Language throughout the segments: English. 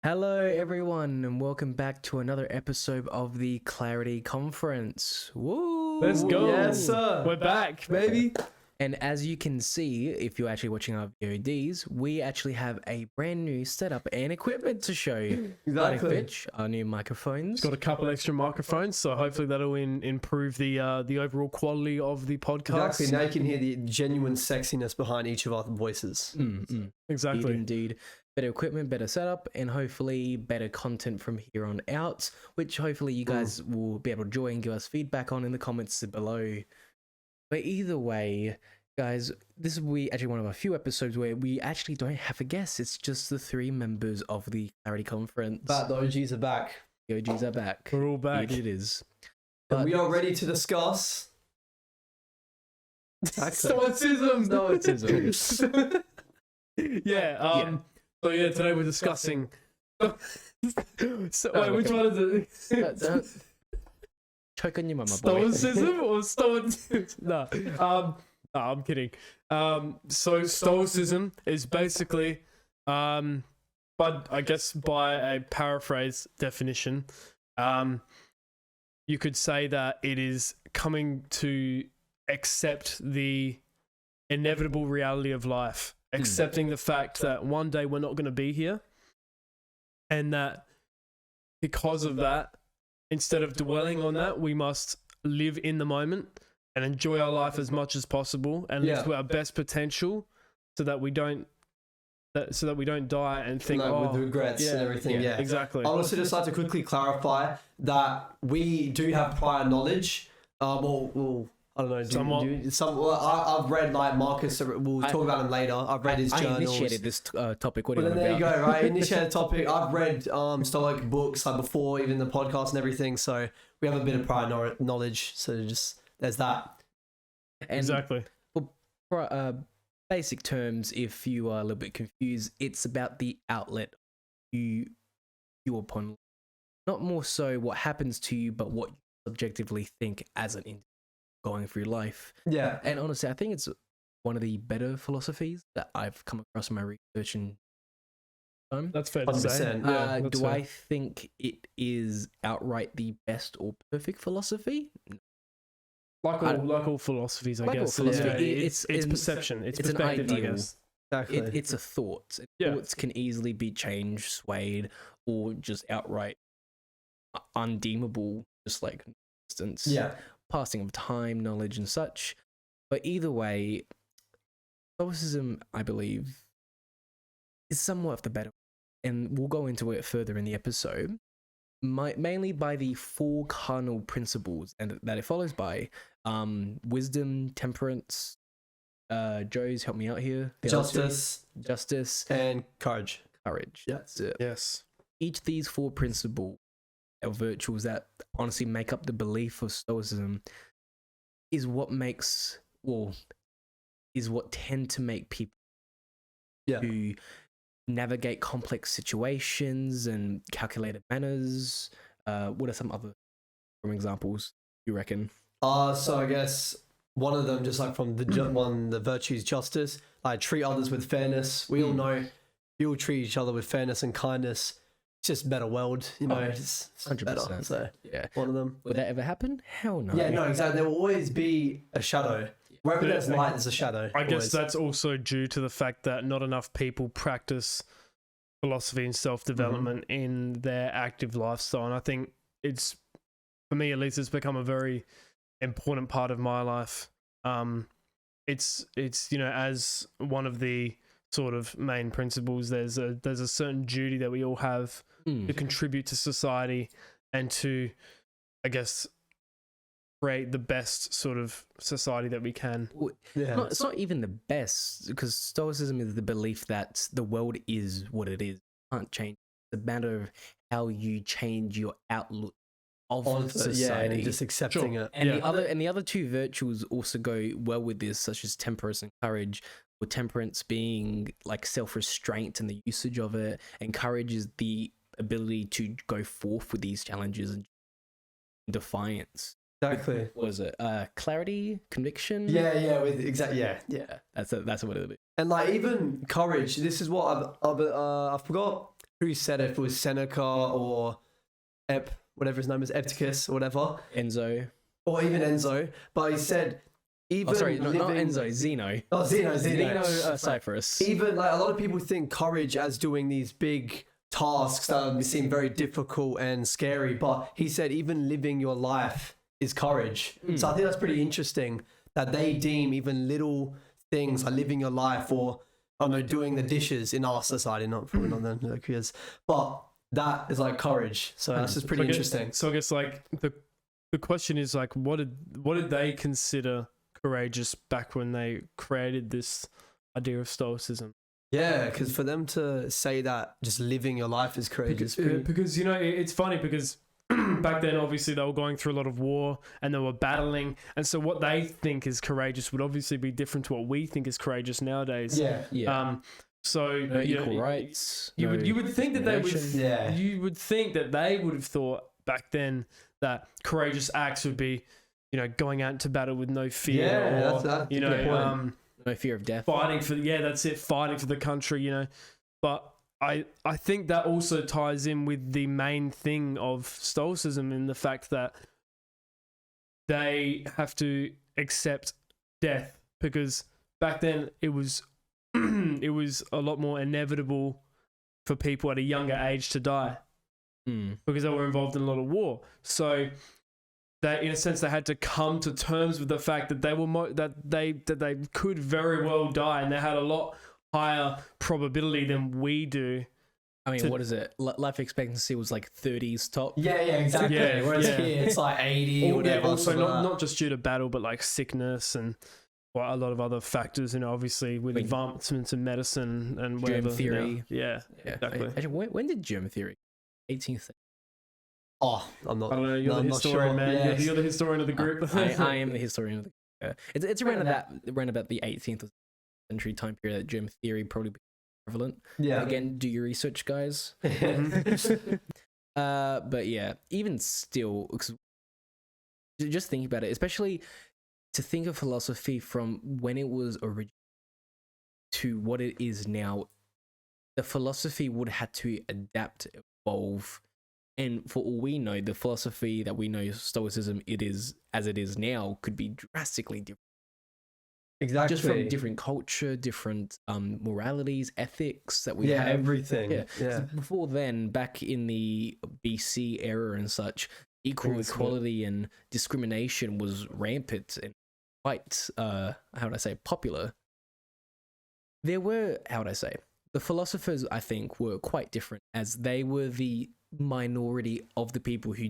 Hello, everyone, and welcome back to another episode of the Clarity Conference. Woo! Let's go. Yes, sir. We're back, baby. And as you can see, if you're actually watching our VODs, we actually have a brand new setup and equipment to show you. Exactly. Fitch, our new microphones. Got a couple extra microphones, so hopefully that'll improve the overall quality of the podcast. Exactly. Now you can hear the genuine sexiness behind each of our voices. Exactly. Indeed. Better equipment, better setup, and hopefully better content from here on out, which hopefully you guys will be able to enjoy and give us feedback on in the comments below. But either way, guys, this will be actually one of a few episodes where we actually don't have a guest. It's just the three members of the Clarity Conference. But the OGs are back. The OGs are back. We're all back. It is. And we are ready to discuss Stoicism. Stoicism. Yeah. So yeah, today we're discussing. Wait, which one is it? Don't choke on your mama, boy. Stoicism or Stoicism? No, I'm kidding. So Stoicism is basically, but I guess by a paraphrase definition, you could say that it is coming to accept the inevitable reality of life, accepting the fact that one day we're not going to be here, and that because of that, instead of dwelling on that, we must live in the moment and enjoy our life as much as possible and live to our best potential, so that we don't die and think, with regrets and everything. Yeah, exactly. I also just like to quickly clarify that we do have prior knowledge. I don't know. I've read like Marcus. We'll talk about him later. I've read his journals. I initiated this topic. What But do you then want there about? you go, right? Initiate a topic. I've read Stoic books like before, even the podcast and everything. So we have a bit of prior knowledge. So just there's that. And Exactly. for basic terms, if you are a little bit confused, it's about the outlet you upon, not more so what happens to you, but what you subjectively think as an individual going through life. Yeah. And honestly, I think it's one of the better philosophies that I've come across in my research and time. That's fair to say. 100%. Yeah, that's Do fair. I think it is outright the best or perfect philosophy? Like all philosophies, I Like all guess. philosophy, Yeah, it's perception. It's an perspective, I ideal. guess. Exactly. It's a thought. Yeah. Thoughts can easily be changed, swayed, or just outright undeemable, just like instance. Yeah. Passing of time, knowledge, and such. But either way, Stoicism, I believe, is somewhat of the better. And we'll go into it further in the episode. Mainly by the four cardinal principles and that it follows by wisdom, temperance, Joe's help me out here. The other two. Justice, and courage. courage. Yeah. That's it. Yes. Each of these four principles or virtues that honestly make up the belief of Stoicism is what makes, or is what tend to make people who navigate complex situations and calculated manners. What are some other examples you reckon? So I guess one of them, just like from the virtues, justice, like treat others with fairness. We all know you will treat each other with fairness and kindness. It's just a better world, you know. It's 100%. better. So Yeah. one of them. Would that ever happen? Hell no. Yeah, no, exactly. There will always be a shadow. Wherever there's light, there's a shadow. I guess always. that's also due to the fact that not enough people practice philosophy and self-development in their active lifestyle. And I think it's, for me at least, it's become a very important part of my life. It's as one of the sort of main principles, there's a certain duty that we all have to contribute to society and to, I guess, create the best sort of society that we can. Yeah. It's not even the best, because Stoicism is the belief that the world is what it is. You can't change. It's a matter of how you change your outlook of society. and just accepting it. And the other two virtues also go well with this, such as temperance and courage. With temperance being like self-restraint and the usage of it, and courage is the ability to go forth with these challenges and defiance. Exactly. What was it? Clarity, conviction. Yeah. That's what it is. And like even courage. This is what I forgot who said it, if it was Seneca or whatever his name is, Epictetus or whatever, Enzo. or even Enzo. But he said, even Not Enzo, Zeno. Oh, Zeno. Cyprus. Even like a lot of people think courage as doing these big tasks that seem very difficult and scary, but he said even living your life is courage. So I think that's pretty interesting that they deem even little things like living your life, or I don't know, doing the dishes in our society, probably not the kids, but that is like courage. So that's just pretty interesting. So I guess like the question is like, what did they consider courageous back when they created this idea of Stoicism? Yeah, because for them to say that just living your life is courageous. Because you know, it's funny because back then obviously they were going through a lot of war and they were battling, and so what they think is courageous would obviously be different to what we think is courageous nowadays. Yeah. So equal rights. You would think that they would. Yeah. You would think that they would have thought back then that courageous acts would be, going out into battle with no fear, Yeah, or that's a good point. No fear of death. fighting for fighting for the country. But I think that also ties in with the main thing of Stoicism, in the fact that they have to accept death, because back then it was it was a lot more inevitable for people at a younger age to die, because they were involved in a lot of war. So that, in a sense, they had to come to terms with the fact that they could very well die, and they had a lot higher probability than we do. I mean, what is it? Life expectancy was like 30s top. Yeah, exactly. Yeah, Whereas yeah. here it's like 80 or whatever. Also, not just due to battle, but like sickness and a lot of other factors. Obviously with advancements in medicine and whatever. Germ theory. Yeah, exactly. Actually, when did germ theory? 18th. Oh, I'm not. I don't know. You're the historian, sure. man. Yes. You're the historian of the group. I am the historian of the. It's around about the 18th century time period that germ theory probably became prevalent. Yeah. Again, do your research, guys. But yeah, even still, just think about it, especially to think of philosophy from when it was original to what it is now. The philosophy would have had to adapt, evolve. And for all we know, the philosophy that we know, Stoicism, it is now, could be drastically different. Exactly. Just from different culture, different moralities, ethics that we have. Everything. Yeah. Yeah. Before then, back in the BC era and such, equality and discrimination was rampant and quite, popular. There were, the philosophers, I think, were quite different, as they were the minority of the people who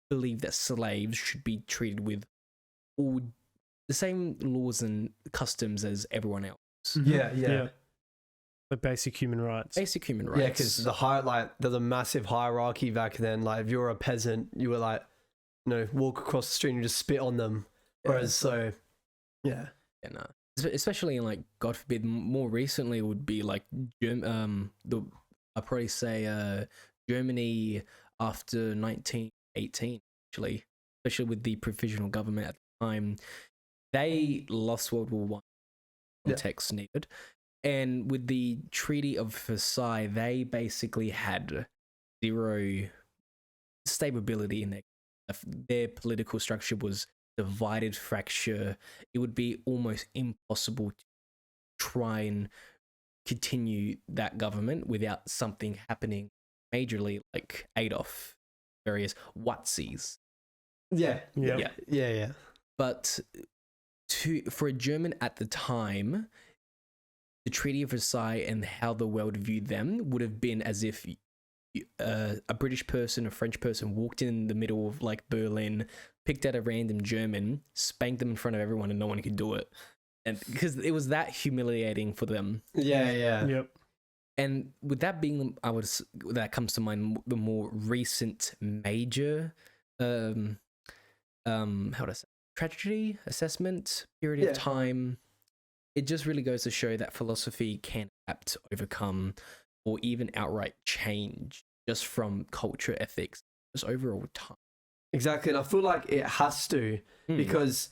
believed that slaves should be treated with all the same laws and customs as everyone else. Yeah. The basic human rights. Basic human rights. Yeah, because there's a massive hierarchy back then. Like, if you were a peasant, you were like, walk across the street and you just spit on them. Whereas, Yeah, no. Especially in, like, God forbid, more recently it would be like I'd probably say Germany after 1918, actually, especially with the provisional government at the time. They lost World War One. Context needed. And with the Treaty of Versailles, they basically had zero stability in their political structure was divided, fracture. It would be almost impossible to try and continue that government without something happening majorly, like Adolf, various Watsies. Yeah. But for a German at the time, the Treaty of Versailles and how the world viewed them would have been as if a British person, a French person walked in the middle of like Berlin, picked out a random German, spanked them in front of everyone, and no one could do it. And because it was that humiliating for them. Yeah. Yep. And with that being, that comes to mind the more recent major, tragedy assessment period of time. It just really goes to show that philosophy can adapt, overcome, or even outright change just from culture, ethics, just overall time. Exactly. And I feel like it has to, because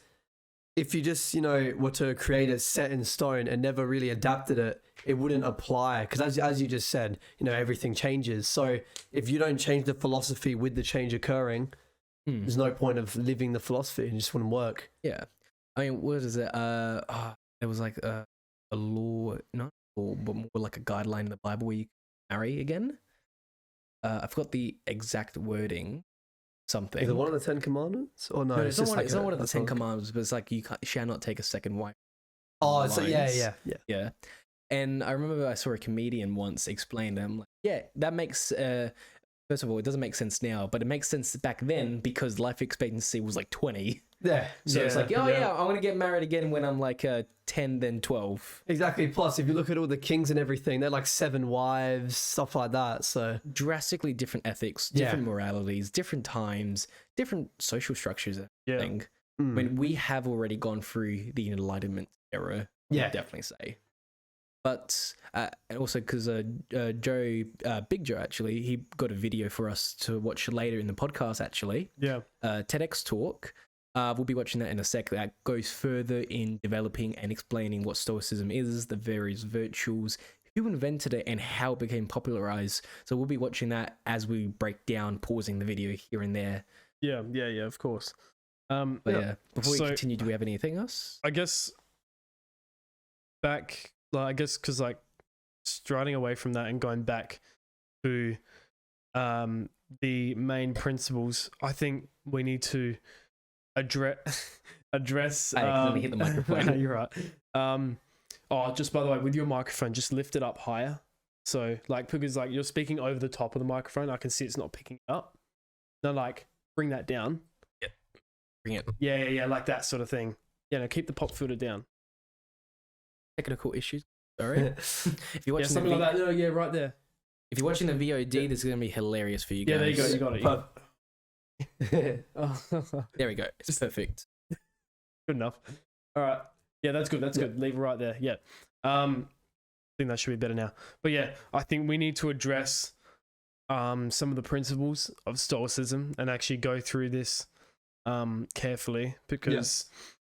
if you just, were to create it set in stone and never really adapted it, it wouldn't apply. Because as you just said, everything changes. So if you don't change the philosophy with the change occurring, there's no point of living the philosophy. It just wouldn't work. Yeah. I mean, what is it? There was like a law, not law, but more like a guideline in the Bible where you can marry again. I forgot the exact wording. Something. Is it one of the 10 Commandments? Or no, it's not one of the 10 Commandments, but it's like you shall not take a second wife. Oh, so yeah. And I remember I saw a comedian once explain them. Like, yeah, that makes. First of all, it doesn't make sense now, but it makes sense back then because life expectancy was like 20. Yeah. So it's like, I'm gonna get married again when I'm like 10, then 12. Exactly. Plus, if you look at all the kings and everything, they're like 7 wives, stuff like that. So drastically different ethics, different moralities, different times, different social structures. I think. I mean, we have already gone through the Enlightenment era. Yeah, I'd definitely say. But also because Big Joe, actually, he got a video for us to watch later in the podcast, actually. Yeah. TEDx talk. We'll be watching that in a sec. That goes further in developing and explaining what Stoicism is, the various virtues, who invented it, and how it became popularized. So we'll be watching that as we break down, pausing the video here and there. Yeah, of course. Before we continue, do we have anything else? I guess because striding away from that and going back to the main principles, I think we need to address. Let me hit the microphone. You're right. Just by the way, with your microphone, just lift it up higher. So because you're speaking over the top of the microphone, I can see it's not picking it up. No, bring that down. Yep. Bring it. Yeah, like that sort of thing. Yeah, no, keep the pop filter down. Technical issues. Sorry. If you're watching something like that. No, yeah, right there. If you're watching the VOD, this is going to be hilarious for you guys. Yeah, there you go. You got it. There we go. It's perfect. Good enough. All right. Yeah, that's good. That's good. Leave it right there. Yeah. I think that should be better now. But yeah, I think we need to address some of the principles of Stoicism and actually go through this carefully because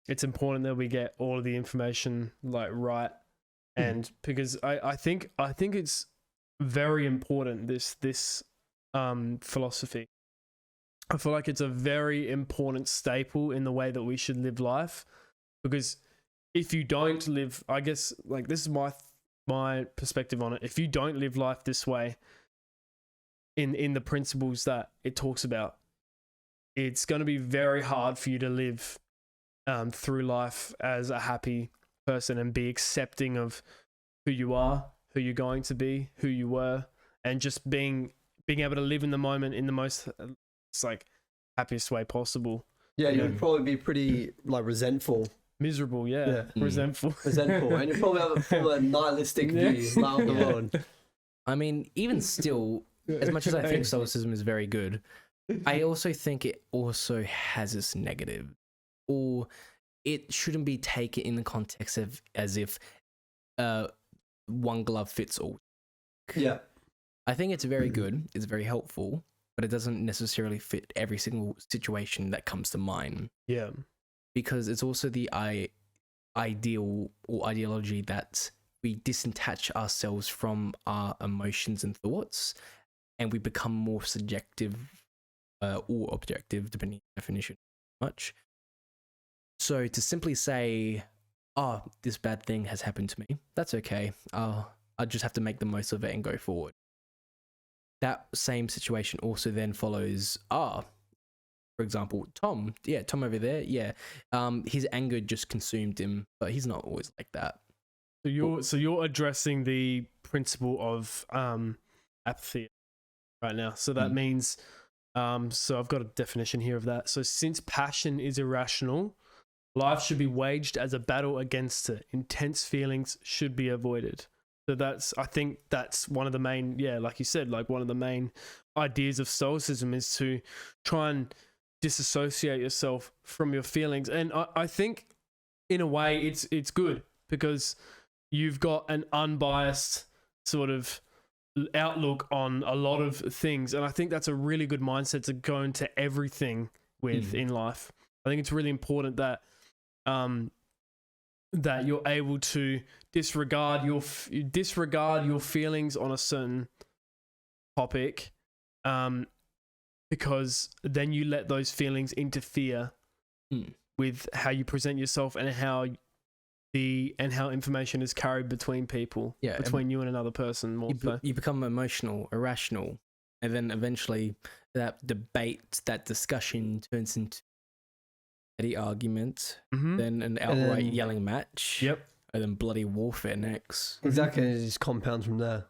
it's important that we get all of the information right. And because I think it's very important, this philosophy. I feel like it's a very important staple in the way that we should live life, because if you don't live, I guess this is my perspective on it. If you don't live life this way, in the principles that it talks about, it's going to be very hard for you to live through life as a happy person and be accepting of who you are, who you're going to be, who you were, and just being able to live in the moment in the most happiest way possible. Yeah, you'd probably be pretty resentful. Miserable, yeah. Resentful. And you probably have a full nihilistic view of the world. I mean, even still, as much as I think Stoicism is very good, I also think it also has its negative, or it shouldn't be taken in the context of as if one glove fits all. Yeah. I think it's very good, it's very helpful, but it doesn't necessarily fit every single situation that comes to mind. Yeah. Because it's also the ideal or ideology that we disattach ourselves from our emotions and thoughts, and we become more subjective or objective, depending on the definition. Much. So to simply say, "Oh, this bad thing has happened to me," that's okay. I just have to make the most of it and go forward. That same situation also then follows. For example, Tom over there, his anger just consumed him, but he's not always like that. So you're addressing the principle of apathy right now. So that means, so I've got a definition here of that. So since passion is irrational, life should be waged as a battle against it. Intense feelings should be avoided. So I think that's one of the main, like you said, one of the main ideas of Stoicism is to try and disassociate yourself from your feelings. And I think in a way it's good because you've got an unbiased sort of outlook on a lot of things. And I think that's a really good mindset to go into everything with in life. I think it's really important that that you're able to disregard your feelings on a certain topic, because then you let those feelings interfere with how you present yourself and how information is carried between people, between you and another person. You become emotional, irrational, and then eventually that debate, that discussion turns into the argument, then an outright yelling match, and then bloody warfare next. Exactly, it just compounds from there.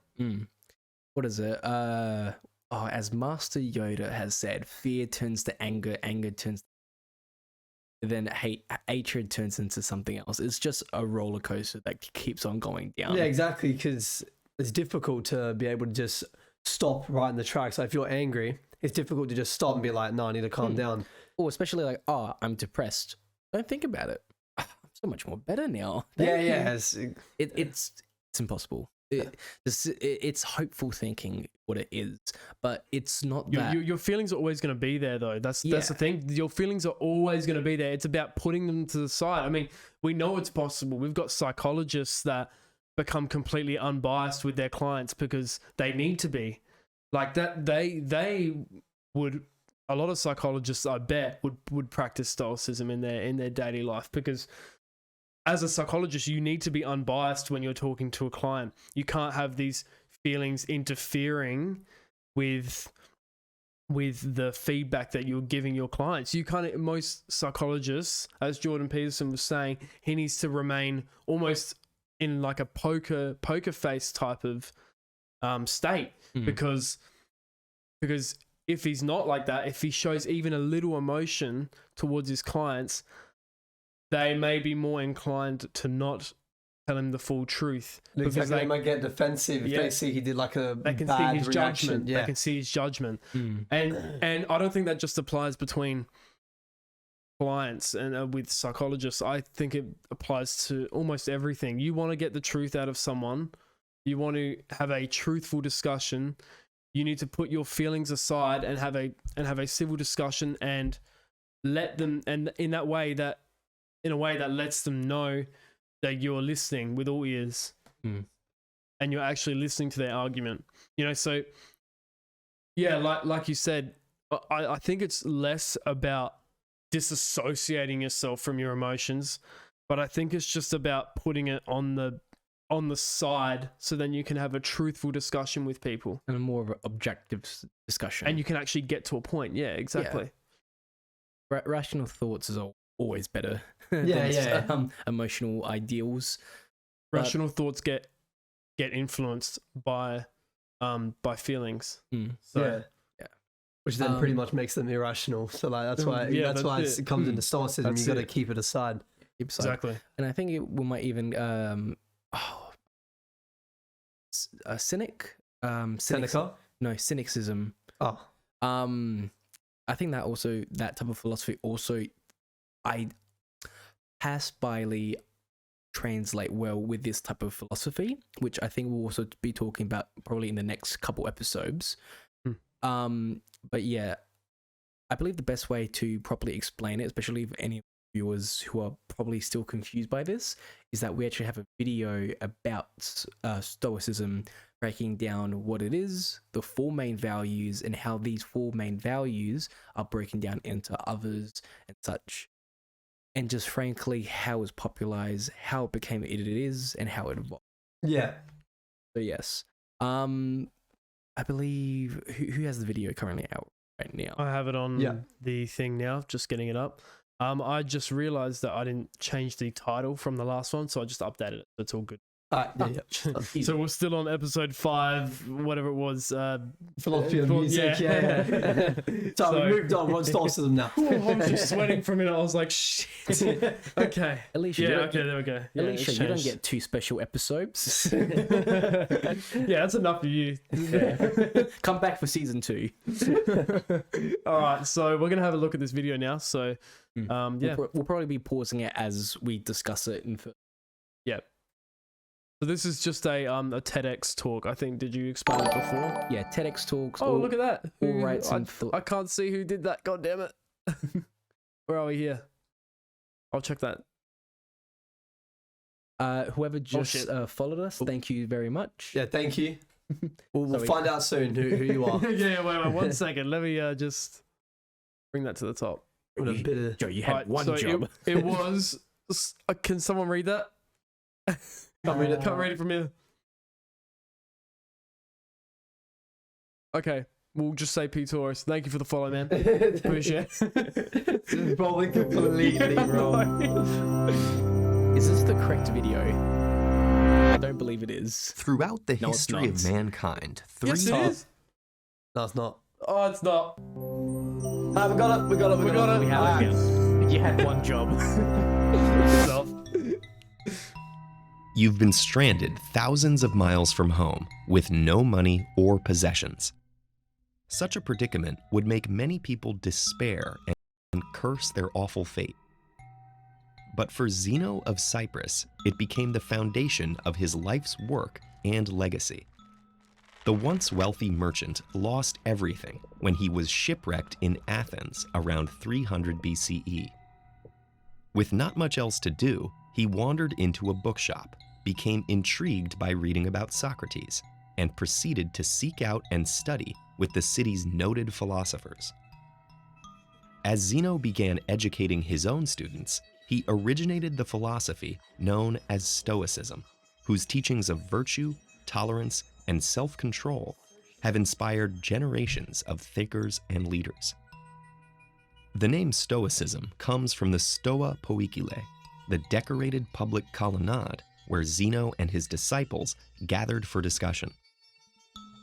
What is it? As Master Yoda has said, fear turns to anger, anger turns to then hatred turns into something else. It's just a roller coaster that keeps on going down. Yeah, exactly, because it's difficult to be able to just stop right in the tracks. So if you're angry, it's difficult to just stop and be like, no, I need to calm down. Or especially like, I'm depressed. Don't think about it. I'm so much more better now. It's impossible. It's hopeful thinking what it is, but it's not that. Your feelings are always going to be there, though. That's the thing. Your feelings are always going to be there. It's about putting them to the side. I mean, we know it's possible. We've got psychologists that become completely unbiased with their clients because they need to be like that. They would. A lot of psychologists, I bet, would practice Stoicism in their daily life, because as a psychologist, you need to be unbiased when you're talking to a client. You can't have these feelings interfering with the feedback that you're giving your clients. Most psychologists, as Jordan Peterson was saying, he needs to remain almost in like a poker face type of state, because if he's not like that, if he shows even a little emotion towards his clients, they may be more inclined to not tell him the full truth. Because they might get defensive if they see he did like a they can bad see his reaction. judgment. Yeah. They can see his judgment. And I don't think that just applies between clients and with psychologists. I think it applies to almost everything. You want to get the truth out of someone. You want to have a truthful discussion. You need to put your feelings aside and have a civil discussion and let them, and in a way that lets them know that you're listening with all ears and you're actually listening to their argument. So like you said, I think it's less about disassociating yourself from your emotions, but I think it's just about putting it on the side, so then you can have a truthful discussion with people and a more of an objective discussion, and you can actually get to a point. Yeah, exactly. Rational thoughts is always better than emotional ideals. Rational thoughts get influenced by feelings. So which then pretty much makes them irrational. So like that's why it comes into Stoicism. You got to keep it aside. Exactly. And I think we might even Seneca? No, cynicism. I think that type of philosophy also I pass byly translate well with this type of philosophy, which I think we'll also be talking about probably in the next couple episodes. But yeah, I believe the best way to properly explain it, especially for any viewers who are probably still confused by this, is that we actually have a video about Stoicism, breaking down what it is, the 4 main values, and how these 4 main values are broken down into others and such. And just frankly, how it was popularized, how it became what it is, and how it evolved. Yeah. So yes. I believe who has the video currently out right now? I have it on the thing now, just getting it up. I just realized that I didn't change the title from the last one, so I just updated it. It's all good. So we're still on episode 5, whatever it was. Philosophy of music, So we moved on. We're on Stoicism now. I was just sweating for a minute. I was like, shit. Okay. Alicia, there we go. Alicia, you don't get 2 special episodes. That's enough for you. Come back for season 2. All right, so we're gonna have a look at this video now. So, we'll probably be pausing it as we discuss it. So this is just a TEDx talk. I think. Did you explain it before? Yeah, TEDx talks. Oh, look at that! All rights I can't see who did that. God damn it! Where are we here? I'll check that Whoever just shit. followed us, thank you very much. Yeah, thank you. We'll Sorry. find out soon who you are. yeah, wait 1 second. Let me just bring that to the top. With a bit of... Joe, you had Right, one so job. It was. Can someone read that? Can't read it. Can't read it from here. Okay, we'll just say P Taurus. Thank you for the follow, man. Appreciate it. This is probably completely wrong. Is this the correct video? I don't believe it is. Throughout the No, it's history of not. mankind, three Yes, it is. No, it's not. Oh, it's not. We got it. We got it. We got it. We have it. You had one job. Stuff. you've been stranded thousands of miles from home with no money or possessions. Such a predicament would make many people despair and curse their awful fate. But for Zeno of Cyprus, it became the foundation of his life's work and legacy. The once wealthy merchant lost everything when he was shipwrecked in Athens around 300 BCE. With not much else to do, he wandered into a bookshop, became intrigued by reading about Socrates, and proceeded to seek out and study with the city's noted philosophers. As Zeno began educating his own students, he originated the philosophy known as Stoicism, whose teachings of virtue, tolerance, and self-control have inspired generations of thinkers and leaders. The name Stoicism comes from the Stoa Poikile, the decorated public colonnade where Zeno and his disciples gathered for discussion.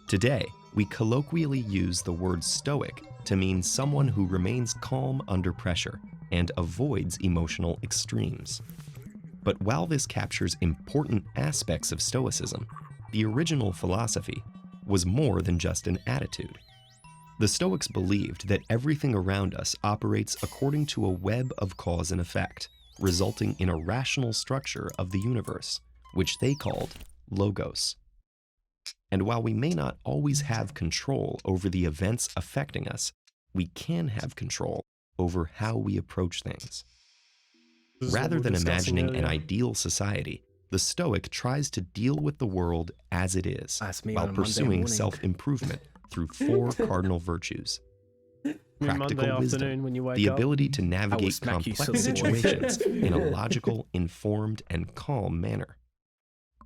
Today, we colloquially use the word stoic to mean someone who remains calm under pressure and avoids emotional extremes. But while this captures important aspects of Stoicism, the original philosophy was more than just an attitude. The Stoics believed that everything around us operates according to a web of cause and effect, resulting in a rational structure of the universe, which they called logos. And while we may not always have control over the events affecting us, we can have control over how we approach things. This is what Rather we were than discussing imagining an earlier. ideal society, the Stoic tries to deal with the world as it is, That's me while on a Monday pursuing morning. self-improvement through 4 cardinal virtues. Monday Practical wisdom, afternoon when you wake the up. ability to navigate smack you complex some more. situations in a logical, informed, and calm manner.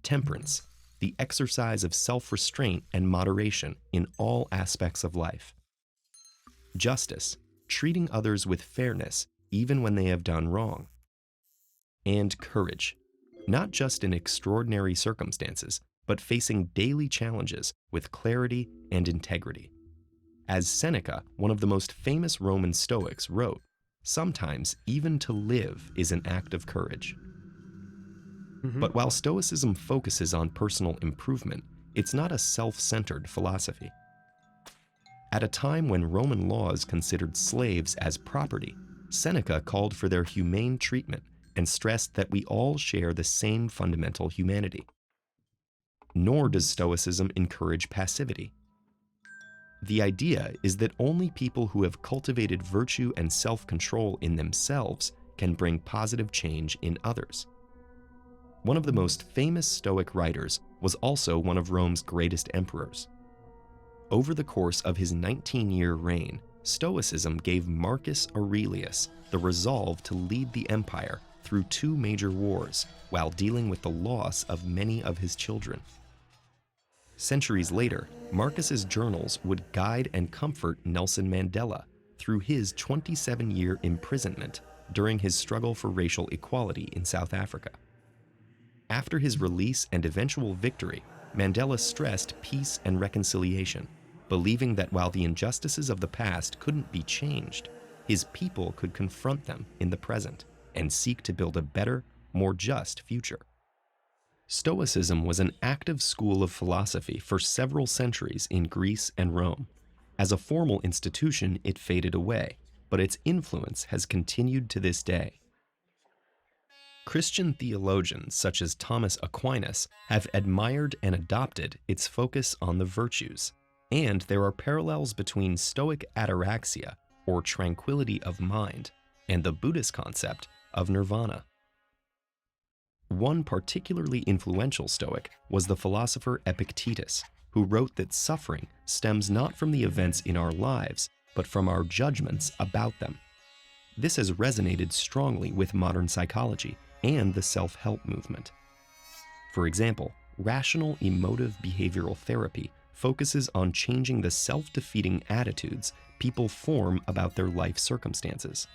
Temperance, the exercise of self-restraint and moderation in all aspects of life. Justice, treating others with fairness even when they have done wrong. And courage, not just in extraordinary circumstances, but facing daily challenges with clarity and integrity. As Seneca, one of the most famous Roman Stoics, wrote, "Sometimes even to live is an act of courage." But while Stoicism focuses on personal improvement, it's not a self-centered philosophy. At a time when Roman laws considered slaves as property, Seneca called for their humane treatment and stressed that we all share the same fundamental humanity. Nor does Stoicism encourage passivity. The idea is that only people who have cultivated virtue and self-control in themselves can bring positive change in others. One of the most famous Stoic writers was also one of Rome's greatest emperors. Over the course of his 19-year reign, Stoicism gave Marcus Aurelius the resolve to lead the empire through 2 major wars while dealing with the loss of many of his children. Centuries later, Marcus's journals would guide and comfort Nelson Mandela through his 27-year imprisonment during his struggle for racial equality in South Africa. After his release and eventual victory, Mandela stressed peace and reconciliation, believing that while the injustices of the past couldn't be changed, his people could confront them in the present and seek to build a better, more just future. Stoicism was an active school of philosophy for several centuries in Greece and Rome. As a formal institution, it faded away, but its influence has continued to this day. Christian theologians such as Thomas Aquinas have admired and adopted its focus on the virtues, and there are parallels between Stoic ataraxia, or tranquility of mind, and the Buddhist concept of nirvana. One particularly influential Stoic was the philosopher Epictetus, who wrote that suffering stems not from the events in our lives, but from our judgments about them. This has resonated strongly with modern psychology and the self-help movement. For example, rational emotive behavioral therapy focuses on changing the self-defeating attitudes people form about their life circumstances.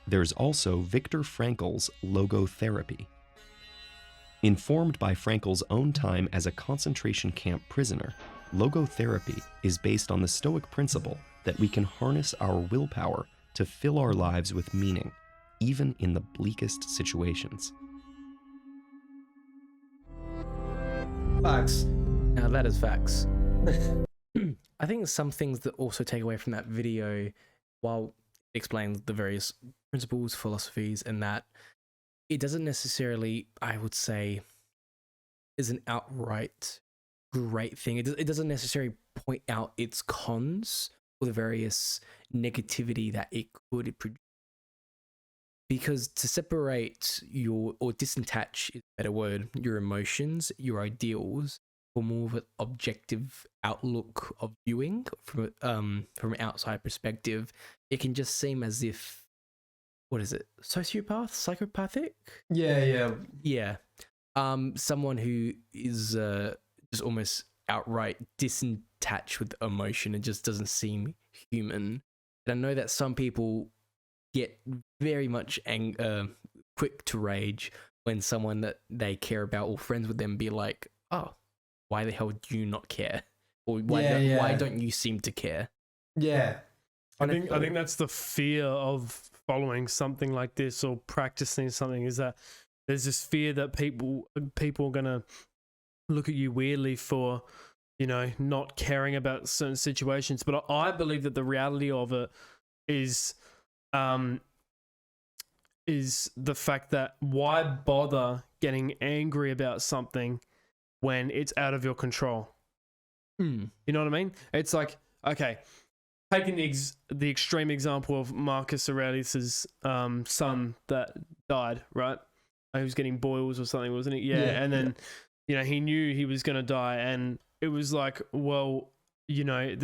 There's also Viktor Frankl's logotherapy. Informed by Frankl's own time as a concentration camp prisoner, logotherapy is based on the Stoic principle that we can harness our willpower to fill our lives with meaning, even in the bleakest situations. Facts. Now that is facts. I think some things that also take away from that video, while it explains the various principles, philosophies, and that, it doesn't necessarily, I would say, is an outright great thing. It doesn't necessarily point out its cons or the various negativity that it could produce. Because to separate your, or disattach is a better word, your emotions, your ideals, for more of an objective outlook of viewing from an outside perspective, it can just seem as if, what is it, sociopath, psychopathic? Yeah. Someone who is just almost outright disattached with emotion and just doesn't seem human. And I know that some people get very much quick to rage when someone that they care about or friends with them be like, oh, why the hell do you not care? Or why don't you seem to care? Yeah. I think that's the fear of following something like this or practicing something, is that there's this fear that people are gonna look at you weirdly for, you know, not caring about certain situations. But I believe that the reality of it is the fact that why bother getting angry about something when it's out of your control? You know what I mean? It's like, okay, taking the extreme example of Marcus Aurelius's son that died, right? He was getting boils or something, wasn't it? Yeah. And then, you know, he knew he was going to die, and it was like, well, you know,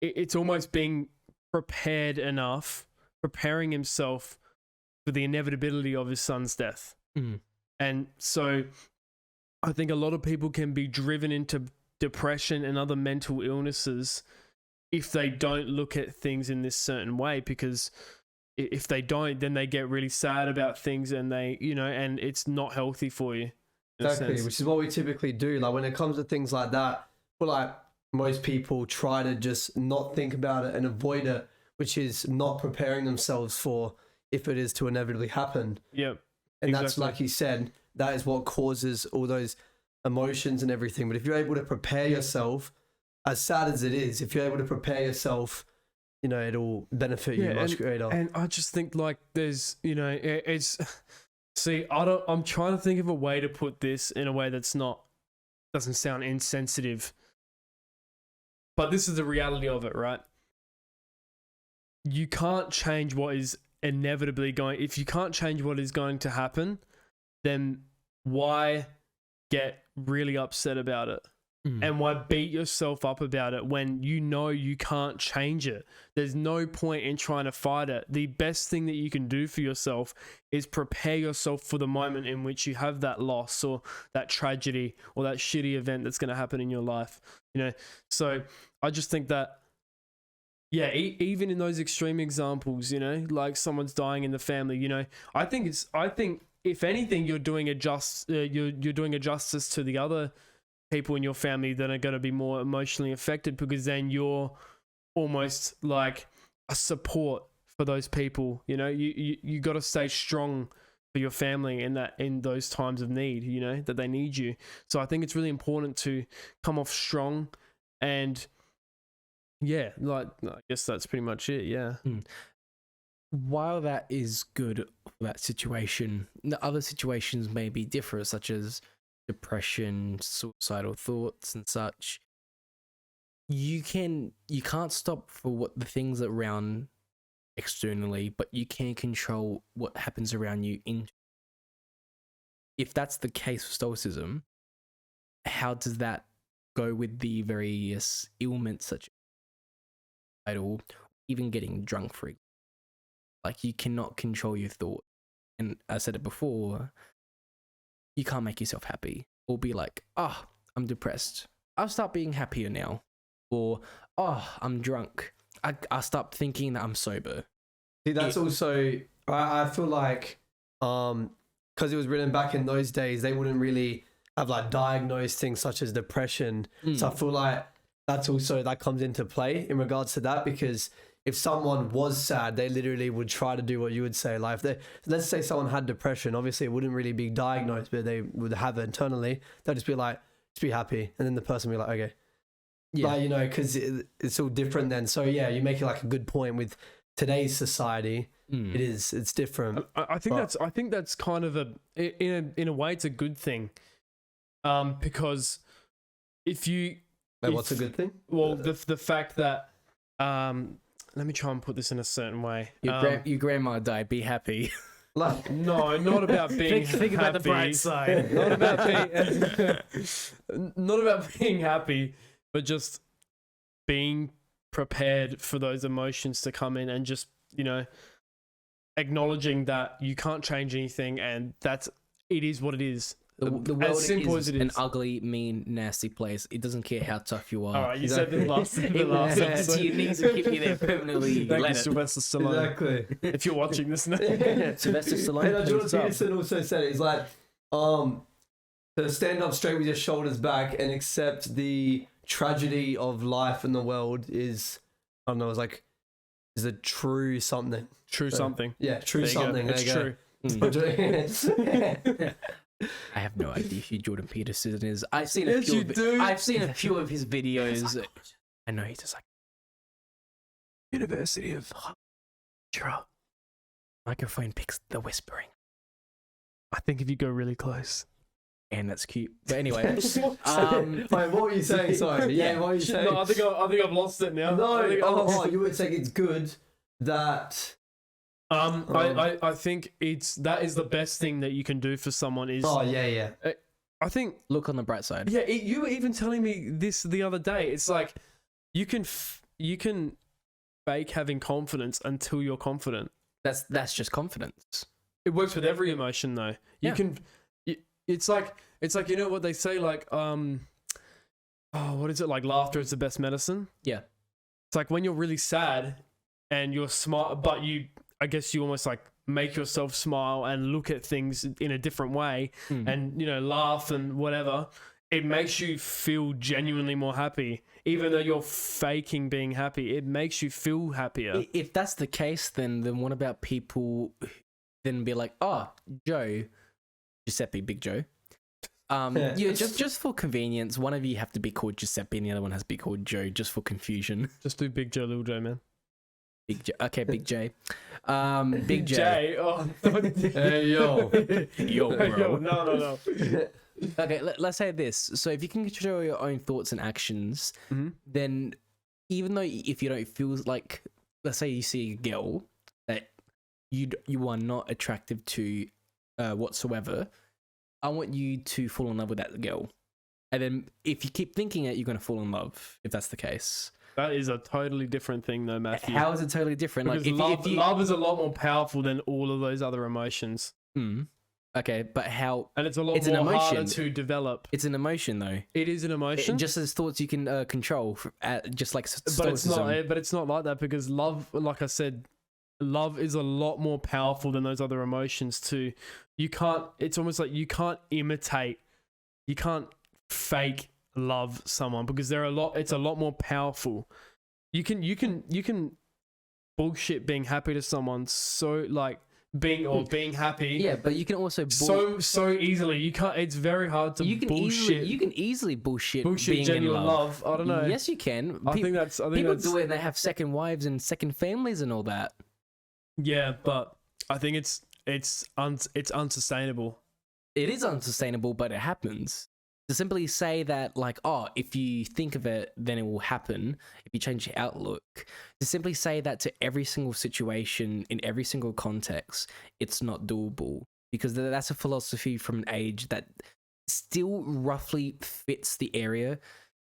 it's almost being prepared enough, preparing himself for the inevitability of his son's death. And so I think a lot of people can be driven into depression and other mental illnesses if they don't look at things in this certain way, because if they don't, then they get really sad about things, and they, you know, and it's not healthy for you. Exactly, which is what we typically do. Like when it comes to things like that, well, like most people try to just not think about it and avoid it, which is not preparing themselves for if it is to inevitably happen. Yep. And that's, like you said, that is what causes all those emotions and everything. But if you're able to prepare yourself, as sad as it is, if you're able to prepare yourself, you know, it'll benefit you much greater. And I just think, like, there's, you know, it's, see, I'm trying to think of a way to put this in a way that's doesn't sound insensitive, but this is the reality of it, right? You can't change what is inevitably if you can't change what is going to happen, then why get really upset about it? And why beat yourself up about it when you know you can't change it? There's no point in trying to fight it. The best thing that you can do for yourself is prepare yourself for the moment in which you have that loss or that tragedy or that shitty event that's going to happen in your life. You know, so I just think that, yeah, even in those extreme examples, you know, like someone's dying in the family, you know, I think if anything, you're doing a justice to the other people in your family that are going to be more emotionally affected, because then you're almost like a support for those people. You know, you got to stay strong for your family in those times of need, you know, that they need you. So I think it's really important to come off strong, and yeah, like, I guess that's pretty much it. Yeah. While that is good for that situation, the other situations may be different, such as depression, suicidal thoughts, and such. You can't stop for what the things around externally, but you can control what happens around you if that's the case for Stoicism, how does that go with the various ailments such as idle, even getting drunk for it? Like, you cannot control your thought. And I said it before, you can't make yourself happy. Or be like, oh, I'm depressed. I'll start being happier now. Or, oh, I'm drunk. I'll stop thinking that I'm sober. See, that's also, I feel like, because it was written back in those days, they wouldn't really have like diagnosed things such as depression. So I feel like that's also, that comes into play in regards to that, because if someone was sad, they literally would try to do what you would say. Like, if they, let's say someone had depression, obviously it wouldn't really be diagnosed, but they would have it internally. They'd just be like, just be happy. And then the person would be like, okay. Yeah. Like, you know, because it's all different then. So yeah, you make it like a good point with today's society. It's different. I think that's kind of in a way, it's a good thing. Because what's a good thing? Well, the fact that, let me try and put this in a certain way. Your grandma died. Be happy. Like, no, not about being think happy. about the bright side. Not about being happy, but just being prepared for those emotions to come in, and just, you know, acknowledging that you can't change anything, and it is what it is. The world as simple is as it an is. ugly, mean, nasty place. It doesn't care how tough you are. All right, you said the last episode. To your knees and keep you there permanently. Thank you, Let it. Sylvester Stallone. exactly. If you're watching this now. Sylvester Stallone. And Jordan what's up? Peterson also said it. He's like, to stand up straight with your shoulders back and accept the tragedy of life in the world is, I don't know, it's like, is a true something. True something. Yeah, true There you go. something. It's There true. you go. I have no idea who Jordan Peterson is. I've seen Yes, you do. I've seen a few of his videos. I know he's just like University of Sure. Microphone picks the whispering. I think if you go really close. And that's cute. But anyway, Wait, what were you saying? Sorry. Yeah, what were you saying? No, I think I've lost it now. No, you would say it's good that. I think that is the best thing that you can do for someone is. Oh yeah. I think. look on the bright side. Yeah, you were even telling me this the other day. It's like you can fake having confidence until you're confident. That's just confidence. It works with every emotion though. You Yeah. can. It's like you know what they say, like what is it, like laughter is the best medicine. Yeah. It's like when you're really sad and you're smart, but I guess you almost like make yourself smile and look at things in a different way and, you know, laugh and whatever. It makes you feel genuinely more happy. Even though you're faking being happy, it makes you feel happier. If that's the case, then what about people then be like, oh, Giuseppe, Big Joe. Yeah, just for convenience, one of you have to be called Giuseppe and the other one has to be called Joe, just for confusion. Just do Big Joe, Little Joe, man. Big J. Okay, Big J. Big J. J. Oh, Hey yo. Yo, bro. Yo, no. Okay, let's say this. So if you can control your own thoughts and actions, then even though if you don't feel like, let's say you see a girl that you are not attractive to whatsoever, I want you to fall in love with that girl. And then if you keep thinking it, you're going to fall in love, if that's the case. That is a totally different thing though, Matthew. How is it totally different? Because Like love is a lot more powerful than all of those other emotions. Okay, but how? And it's a lot It's an more emotion. harder to develop. It's an emotion, though. It is an emotion. Just as thoughts you can control, just like but it's Stoicism. not. But it's not like that, because love, like I said, love is a lot more powerful than those other emotions too. You can't. It's almost like you can't imitate. You can't fake love someone, because it's a lot more powerful. You can bullshit being happy to someone, so like being happy. Yeah, but you can also so easily. You can't. It's very hard to bullshit. You can easily bullshit being genuine in love. I don't know. Yes, you can. I think that's. People do it, and they have second wives and second families and all that. Yeah, but I think it's unsustainable. It is unsustainable, but it happens. To simply say that, like, oh, if you think of it, then it will happen. If you change your outlook, to simply say that to every single situation in every single context, it's not doable. because that's a philosophy from an age that still roughly fits the area.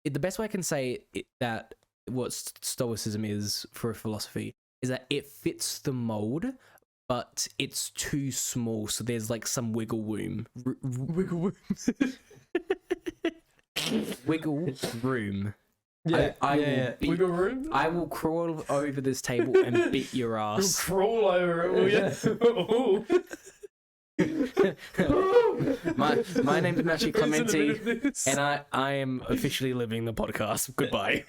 The best way I can say that what Stoicism is for a philosophy is that it fits the mold, but it's too small, so there's like some wiggle room. Wiggle room. Wiggle room. Yeah, Wiggle room. I will crawl over this table and beat your You'll ass. crawl over it. My name's Matthew Clementi, This. and I am officially leaving the podcast. Goodbye.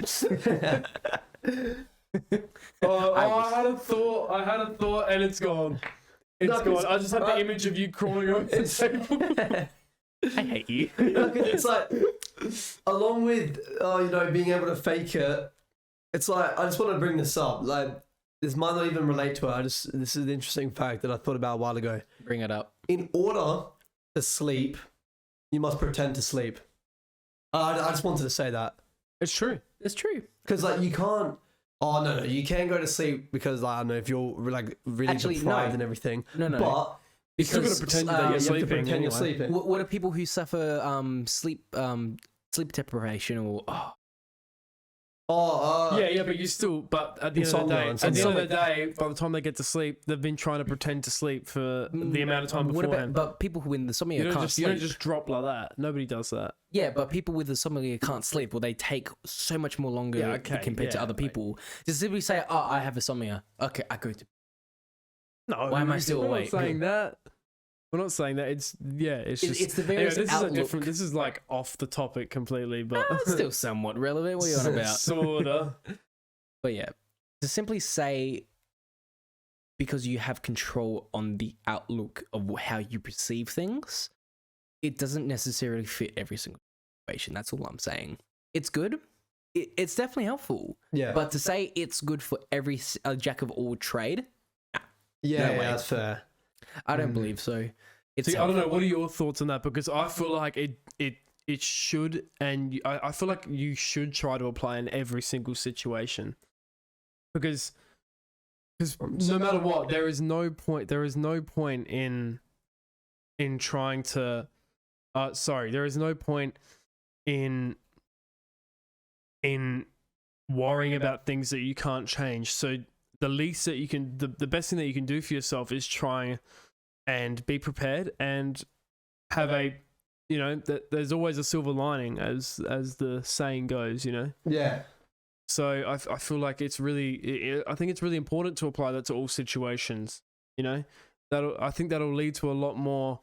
I had a thought, and it's gone. It's No, gone. I just had the image of you crawling over the table. I hate you. It's like, along with being able to fake it, it's like, I just want to bring this up. Like, this might not even relate to it. This is an interesting fact that I thought about a while ago. Bring it up. In order to sleep, you must pretend to sleep. I just wanted to say that. It's true. It's true. Because like you can't. Oh no, you can go to sleep because like, I don't know if you're like really Actually, deprived no. and everything. No. But You still gotta pretend that you you're have to sleeping. pretend Anyway. you're sleeping. What are people who suffer sleep deprivation or Yeah, but you still. But at the end of the day, Insomnia. by the time they get to sleep, they've been trying to pretend to sleep for the amount of time what beforehand. about, but people who in insomnia you don't can't just sleep. you don't just drop like that. Nobody does that. Yeah, but people with insomnia can't sleep. Well, they take so much more longer Yeah, okay, compared to yeah, other like- people. Just simply say, "Oh, I have insomnia." Okay, I go to. No, Why am I still we're awake? not saying that. We're not saying that. It's just. It's the Anyway, various this outlook. is a different. This is like off the topic completely, but It's still somewhat relevant. What are you on about? sorta. But yeah, to simply say because you have control on the outlook of how you perceive things, it doesn't necessarily fit every single situation. That's all I'm saying. It's good. It's definitely helpful. Yeah. But to say it's good for every jack of all trade, yeah, no way. that's fair. I don't believe so. It's See, I don't know. helpful. What are your thoughts on that? Because I feel like it should, and I feel like you should try to apply in every single situation. Because no matter what, there is no point in trying to. There is no point in worrying about things that you can't change. So the least that you can, the best thing that you can do for yourself is try and be prepared and have a, that there's always a silver lining, as the saying goes, Yeah. So I feel like it's really, I think it's really important to apply that to all situations. I think that'll lead to a lot more,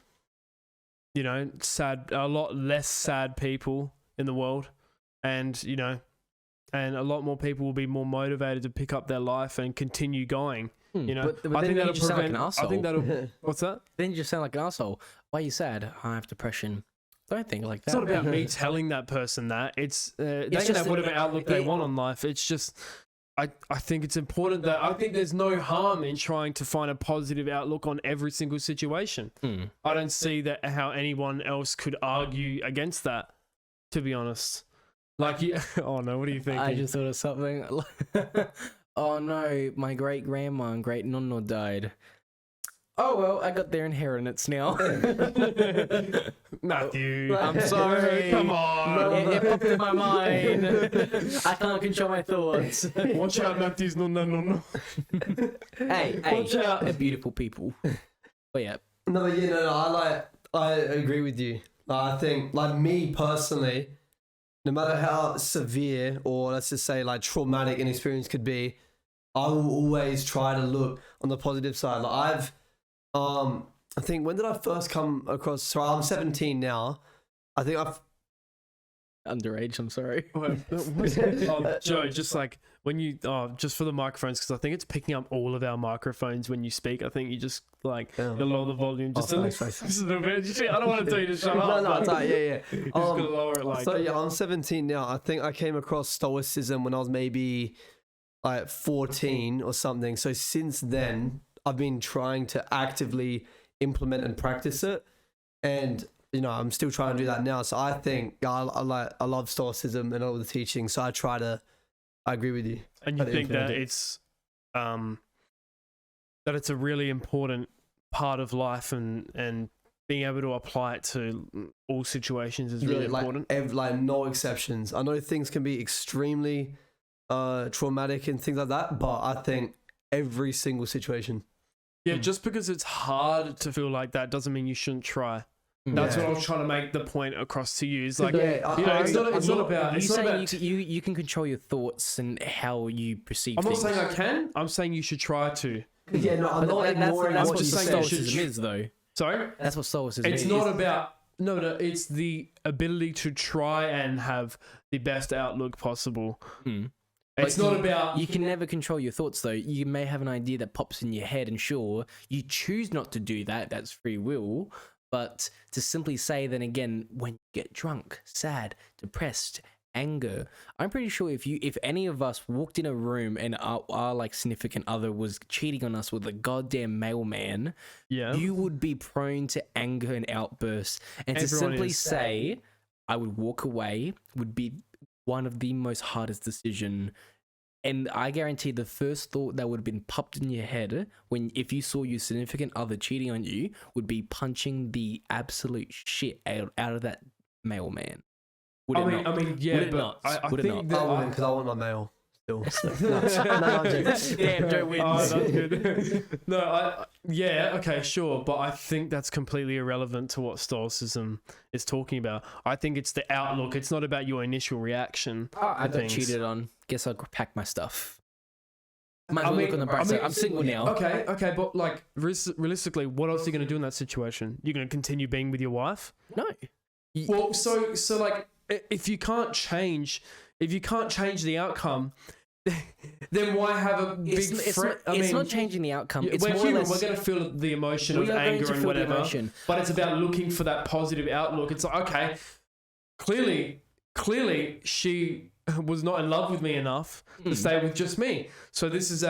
a lot less sad people in the world, and and a lot more people will be more motivated to pick up their life and continue going. But I then think you that'll just sound like prevent. an I asshole. think that'll. What's that? Then you just sound like an asshole. Why are you sad? I have depression. Don't think like that. It's not about me telling that person that. It's they can just have whatever that- outlook they want on life. It's just I think it's important that I think there's no harm in trying to find a positive outlook on every single situation. I don't see that how anyone else could argue against that, to be honest. Like you oh no, what do you think? I just thought of something. Oh no, my great grandma and great nonno died. Oh well, I got their inheritance now. Matthew, I'm sorry. Come on. It popped in my mind. I can't control my thoughts. Watch out, Matthew's no. Hey, Watch out. they're beautiful people. But yeah, No, I agree with you. I think, like me personally, no matter how severe or let's just say like traumatic an experience could be, I will always try to look on the positive side. Like I think when did I first come across? So I'm 17 now. I think I've. underage. I'm sorry. Joe, just like when you, just for the microphones, because I think it's picking up all of our microphones when you speak. I think you just like lower the volume just a little bit. I don't want to tell you to shut up. No, it's like, yeah. You're just gonna lower it like. So yeah, I'm 17 now. I think I came across Stoicism when I was maybe like 14 or something. So since then, I've been trying to actively implement and practice it, and I'm still trying to do that now. So I think I love Stoicism and all the teaching. So I agree with you. And you Try to think that implement it. it's a really important part of life, and being able to apply it to all situations is really important. Like no exceptions. I know things can be extremely traumatic and things like that, but I think every single situation. Yeah, just because it's hard to feel like that doesn't mean you shouldn't try. That's what I was trying to make the point across to you. It's like, it's not about. You can control your thoughts and how you perceive I'm not things. saying I can. I'm saying you should try to. Yeah, no, I'm not ignoring that's what what you're saying. Stoicism is, though. Sorry? That's what Stoicism is. It's not about... No, it's the ability to try and have the best outlook possible. It's not about... You can never control your thoughts, though. You may have an idea that pops in your head, and sure, you choose not to do that. That's free will. But to simply say, then again, when you get drunk, sad, depressed, anger, I'm pretty sure if any of us walked in a room and our like significant other was cheating on us with a goddamn mailman, you would be prone to anger and outbursts. And to simply say, I would walk away would be one of the most hardest decision. And I guarantee the first thought that would have been popped in your head if you saw your significant other cheating on you would be punching the absolute shit out of that mailman. I think because I want my mail still. No, damn, Joe wins. Oh, that's good. Okay, sure, but I think that's completely irrelevant to what Stoicism is talking about. I think it's the outlook. It's not about your initial reaction. I got cheated on. Guess I'll pack my stuff. Might as well look on the bright side. I'm single now. Okay, but like realistically, what else are you going to do in that situation? You're going to continue being with your wife? No. Well, so like, if you can't change the outcome, then why have a big it's not changing the outcome. It's we're more human. Or less, we're going to feel the emotion of anger and whatever. But it's about looking for that positive outlook. It's like, okay, clearly she was not in love with me enough to stay with just me. So this is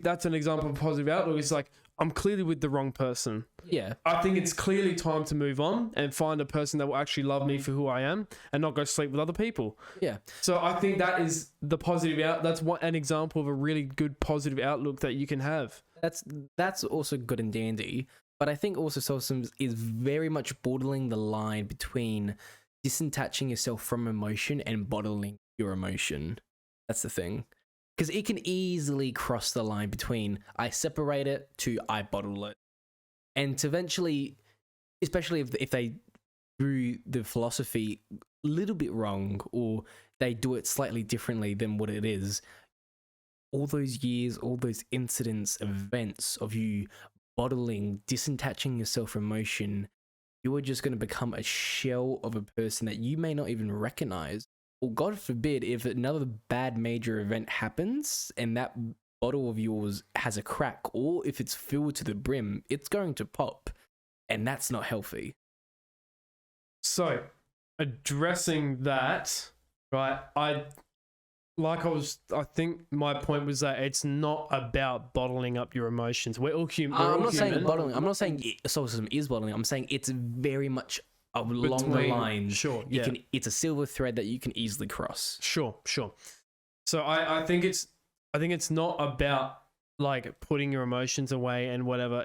that's an example of positive outlook. It's like, I'm clearly with the wrong person. Yeah. I think it's clearly time to move on and find a person that will actually love me for who I am and not go sleep with other people. Yeah. So I think that is the positive that's an example of a really good positive outlook that you can have. That's also good and dandy. But I think also Stoicism is very much bordering the line between disattaching yourself from emotion and bottling your emotion. That's the thing. Because it can easily cross the line between I separate it to I bottle it. And to eventually, especially if they do the philosophy a little bit wrong or they do it slightly differently than what it is, all those years, all those incidents, events of you bottling, disattaching yourself from emotion, you are just going to become a shell of a person that you may not even recognize. Well, God forbid, if another bad major event happens and that bottle of yours has a crack, or if it's filled to the brim, it's going to pop. And that's not healthy. So, addressing that, right, I think my point was that it's not about bottling up your emotions. We're all human. I'm not saying bottling. I'm not saying Stoicism is bottling. I'm saying it's very much along the line. Sure, it's a silver thread that you can easily cross. Sure. So I think it's not about like putting your emotions away and whatever.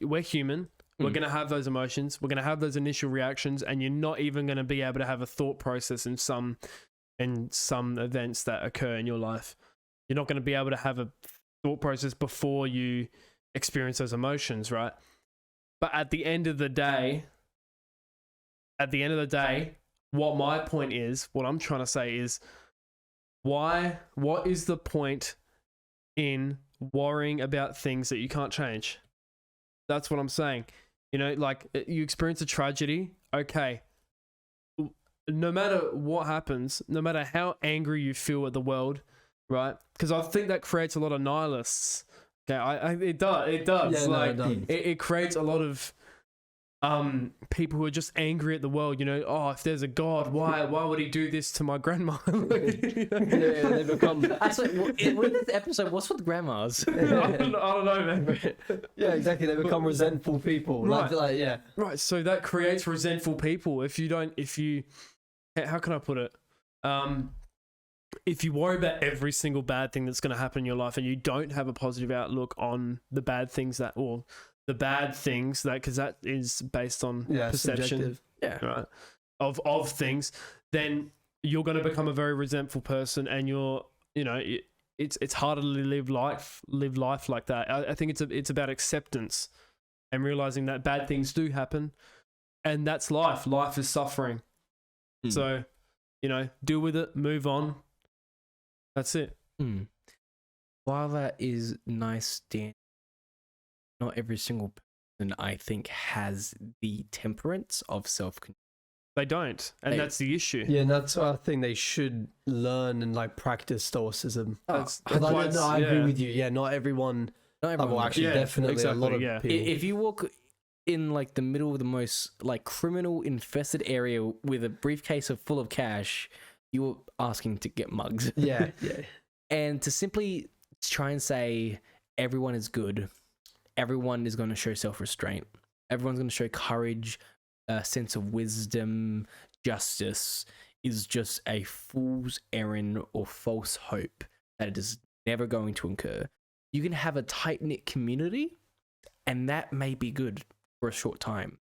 We're human. We're going to have those emotions. We're going to have those initial reactions, and you're not even going to be able to have a thought process in some events that occur in your life. You're not going to be able to have a thought process before you experience those emotions, right? But at the end of the day, what my point is, what I'm trying to say is, what is the point in worrying about things that you can't change? That's what I'm saying. You know, like you experience a tragedy, okay. No matter what happens, no matter how angry you feel at the world, right? Because I think that creates a lot of nihilists. Okay, it does. Yeah, it creates a lot of people who are just angry at the world. You know, oh, if there's a God, why would he do this to my grandma? They become. That's with this episode. What's with grandmas? I don't know, man. Yeah, exactly. They become resentful people. Right. Yeah. Right. So that creates resentful people. How can I put it? If you worry about every single bad thing that's going to happen in your life and you don't have a positive outlook on the bad things or the bad things, that because that is based on perception, subjective. Yeah. right, of things, then you're going to become a very resentful person, and it's harder to live life like that. I think it's about acceptance and realizing that bad things do happen, and that's life. Life is suffering. So, deal with it, move on. That's it. While that is nice, Dan, not every single person, I think, has the temperance of self-control. They don't, and that's the issue. Yeah, and that's why I think they should learn and like practice Stoicism. That's Because why I agree yeah. with you. Yeah, not everyone. Not everyone. Well, actually, Yeah, definitely exactly, a lot of yeah. people. If you walk in like the middle of the most like criminal infested area with a briefcase full of cash, you're asking to get mugged. Yeah. And to simply try and say everyone is good, everyone is going to show self-restraint, everyone's going to show courage, a sense of wisdom, justice, is just a fool's errand or false hope that it is never going to occur. You can have a tight-knit community, and that may be good for a short time.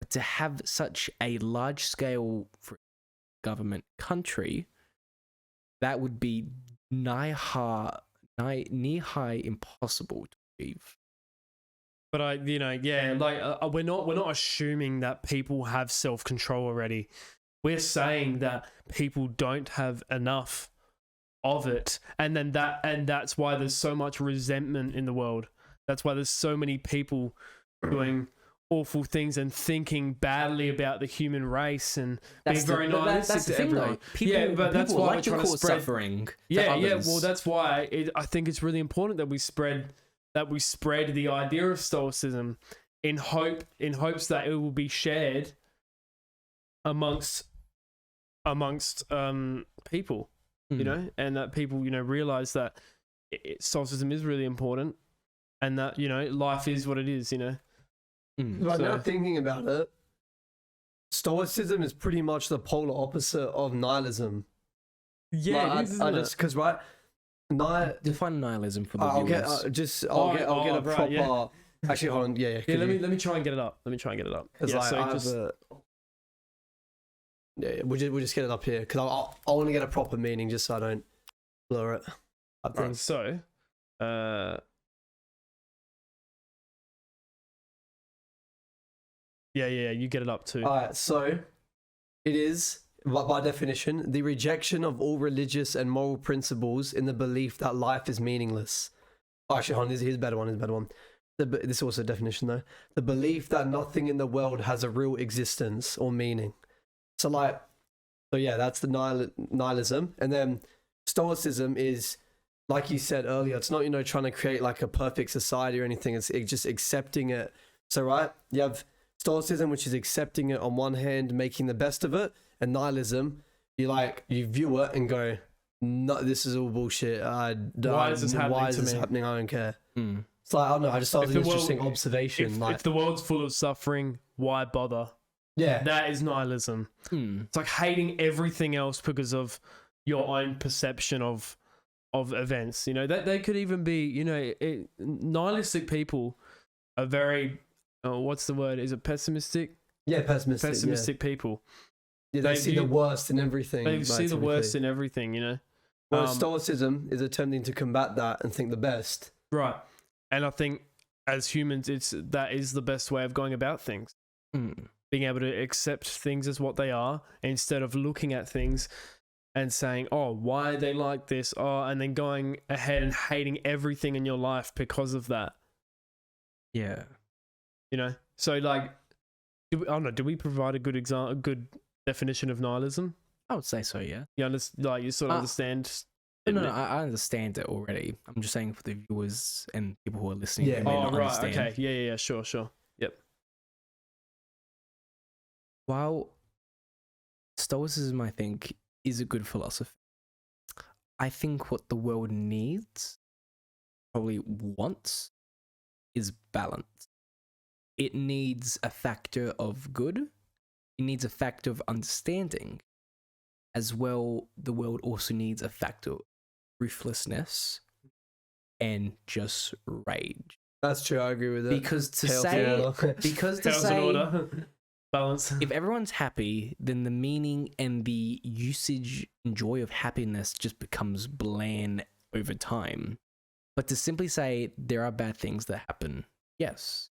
But to have such a large-scale government country, that would be near impossible to achieve. But we're not assuming that people have self-control already. We're saying that people don't have enough of it, and that's why there's so much resentment in the world. That's why there's so many people doing awful things and thinking badly about the human race and being very nihilistic to everyone. But that's why we're we're trying to spread suffering. Well, that's why I think it's really important that we spread the idea of Stoicism in hopes that it will be shared amongst people, and that people realize that Stoicism is really important, and that life is what it is. But now thinking about it, Stoicism is pretty much the polar opposite of nihilism. Yeah, because Define nihilism for the I'll get viewers. I'll get a right, proper. yeah. Actually, hold on. Yeah. Let me try and get it up. Because we'll just get it up here because I want to get a proper meaning just so I don't blur it. Right, so, you get it up too. All right, so it is, by definition, the rejection of all religious and moral principles in the belief that life is meaningless. Actually, hold on, here's a better one. This is also a definition though. The belief that nothing in the world has a real existence or meaning. So that's the nihilism. And then Stoicism is, like you said earlier, it's not, trying to create like a perfect society or anything. It's just accepting it. So, you have Stoicism, which is accepting it on one hand, making the best of it. And nihilism, you view it and go, no, this is all bullshit. Why is this happening? I don't care. It's like, I don't know, I just thought it was an interesting observation. If the world's full of suffering, why bother? Yeah. That is nihilism. It's like hating everything else because of your own perception of events. That they could even be, nihilistic people are very, what's the word? Is it pessimistic? Yeah, pessimistic. Pessimistic people. Yeah, they see the worst in everything. They see the worst in everything, Whereas Stoicism is attempting to combat that and think the best. Right. And I think as humans, that is the best way of going about things. Being able to accept things as what they are instead of looking at things and saying, oh, why are they like this? Oh, and then going ahead and hating everything in your life because of that. Yeah. So I don't know, do we provide a good example, a good definition of nihilism? I would say so, yeah. You sort of understand. No, I understand it already. I'm just saying for the viewers and people who are listening. Yeah. Who may not right. understand. Okay. Yeah. Sure. Yep. While Stoicism, I think, is a good philosophy, I think what the world needs, probably wants, is balance. It needs a factor of good. It needs a factor of understanding. As well, the world also needs a factor of ruthlessness and just rage. That's true. I agree with it. Because to Chaos and say, order. because to Chaos and say, order. Balance. if everyone's happy, then the meaning and the usage and joy of happiness just becomes bland over time. But to simply say there are bad things that happen, yes,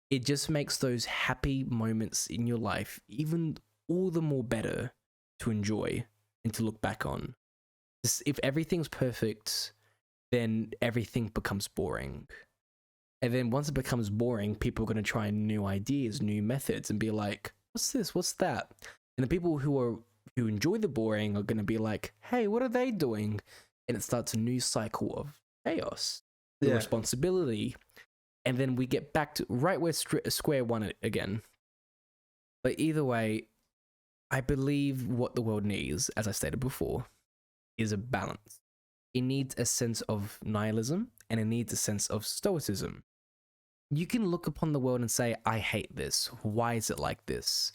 it just makes those happy moments in your life even all the more better to enjoy and to look back on. If everything's perfect, then everything becomes boring. And then once it becomes boring, people are going to try new ideas, new methods, and be like, what's this? What's that? And the people who enjoy the boring are going to be like, hey, what are they doing? And it starts a new cycle of chaos, responsibility. And then we get back to right where square one again. But either way, I believe what the world needs, as I stated before, is a balance. It needs a sense of nihilism and it needs a sense of stoicism. You can look upon the world and say, I hate this. Why is it like this?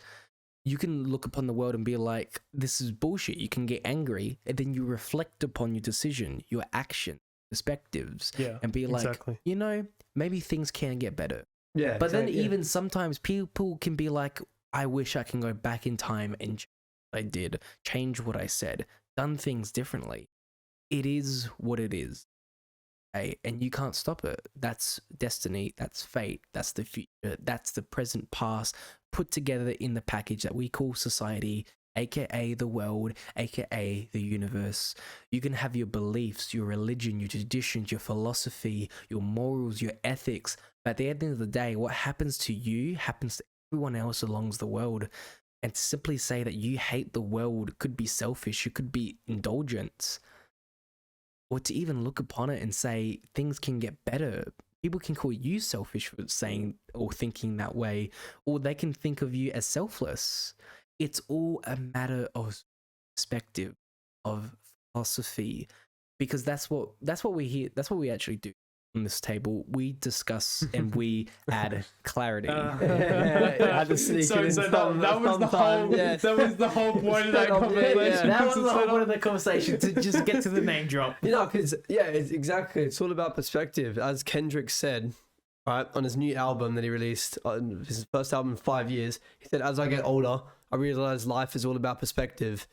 You can look upon the world and be like, this is bullshit. You can get angry and then you reflect upon your decision, your action, perspectives, and be like, you know, maybe things can get better. Yeah. But then even sometimes people can be like, I wish I can go back in time and change what I did, change what I said, done things differently. It is what it is. Okay? And you can't stop it. That's destiny. That's fate. That's the future. That's the present, past, put together in the package that we call society, aka the world, aka the universe. You can have your beliefs, your religion, your traditions, your philosophy, your morals, your ethics. But at the end of the day, what happens to you happens to everyone else along the world. And to simply say that you hate the world could be selfish, it could be indulgent. Or to even look upon it and say things can get better. People can call you selfish for saying or thinking that way, or they can think of you as selfless. It's all a matter of perspective, of philosophy, because that's what we hear. That's what we actually do on this table. We discuss and we add clarity. That was the whole point of that conversation. That was the whole point of the conversation, to just get to the name drop. You know, because it's exactly. It's all about perspective, as Kendrick said. Right, on his new album that he released, his first album in 5 years, he said, "As I get older, I realize life is all about perspective."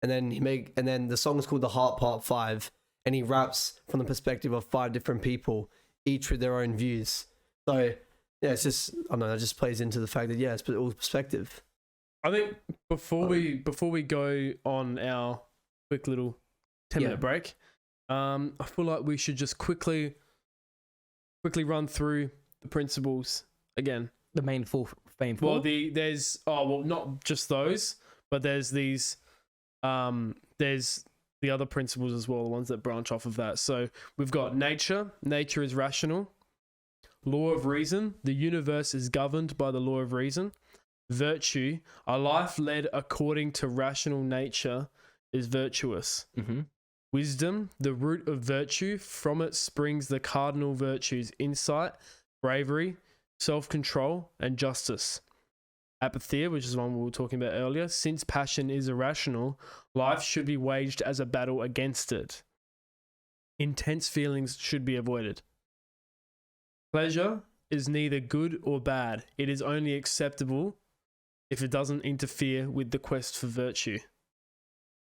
And then the song is called "The Heart Part 5," and he raps from the perspective of 5 different people, each with their own views. So yeah, it's just, I don't know, that just plays into the fact that it's all perspective. I think before we go on our quick little 10-minute break, I feel like we should just quickly run through the principles again. The main four. Well, there's not just those, but there's these there's the other principles as well, the ones that branch off of that. So we've got nature. Nature is rational. Law of reason. The universe is governed by the law of reason. Virtue. A life led according to rational nature is virtuous. Mm-hmm. Wisdom, the root of virtue. From it springs the cardinal virtues: insight, bravery, self-control, and justice. Apatheia, which is one we were talking about earlier. Since passion is irrational, life should be waged as a battle against it. Intense feelings should be avoided. Pleasure is neither good or bad. It is only acceptable if it doesn't interfere with the quest for virtue.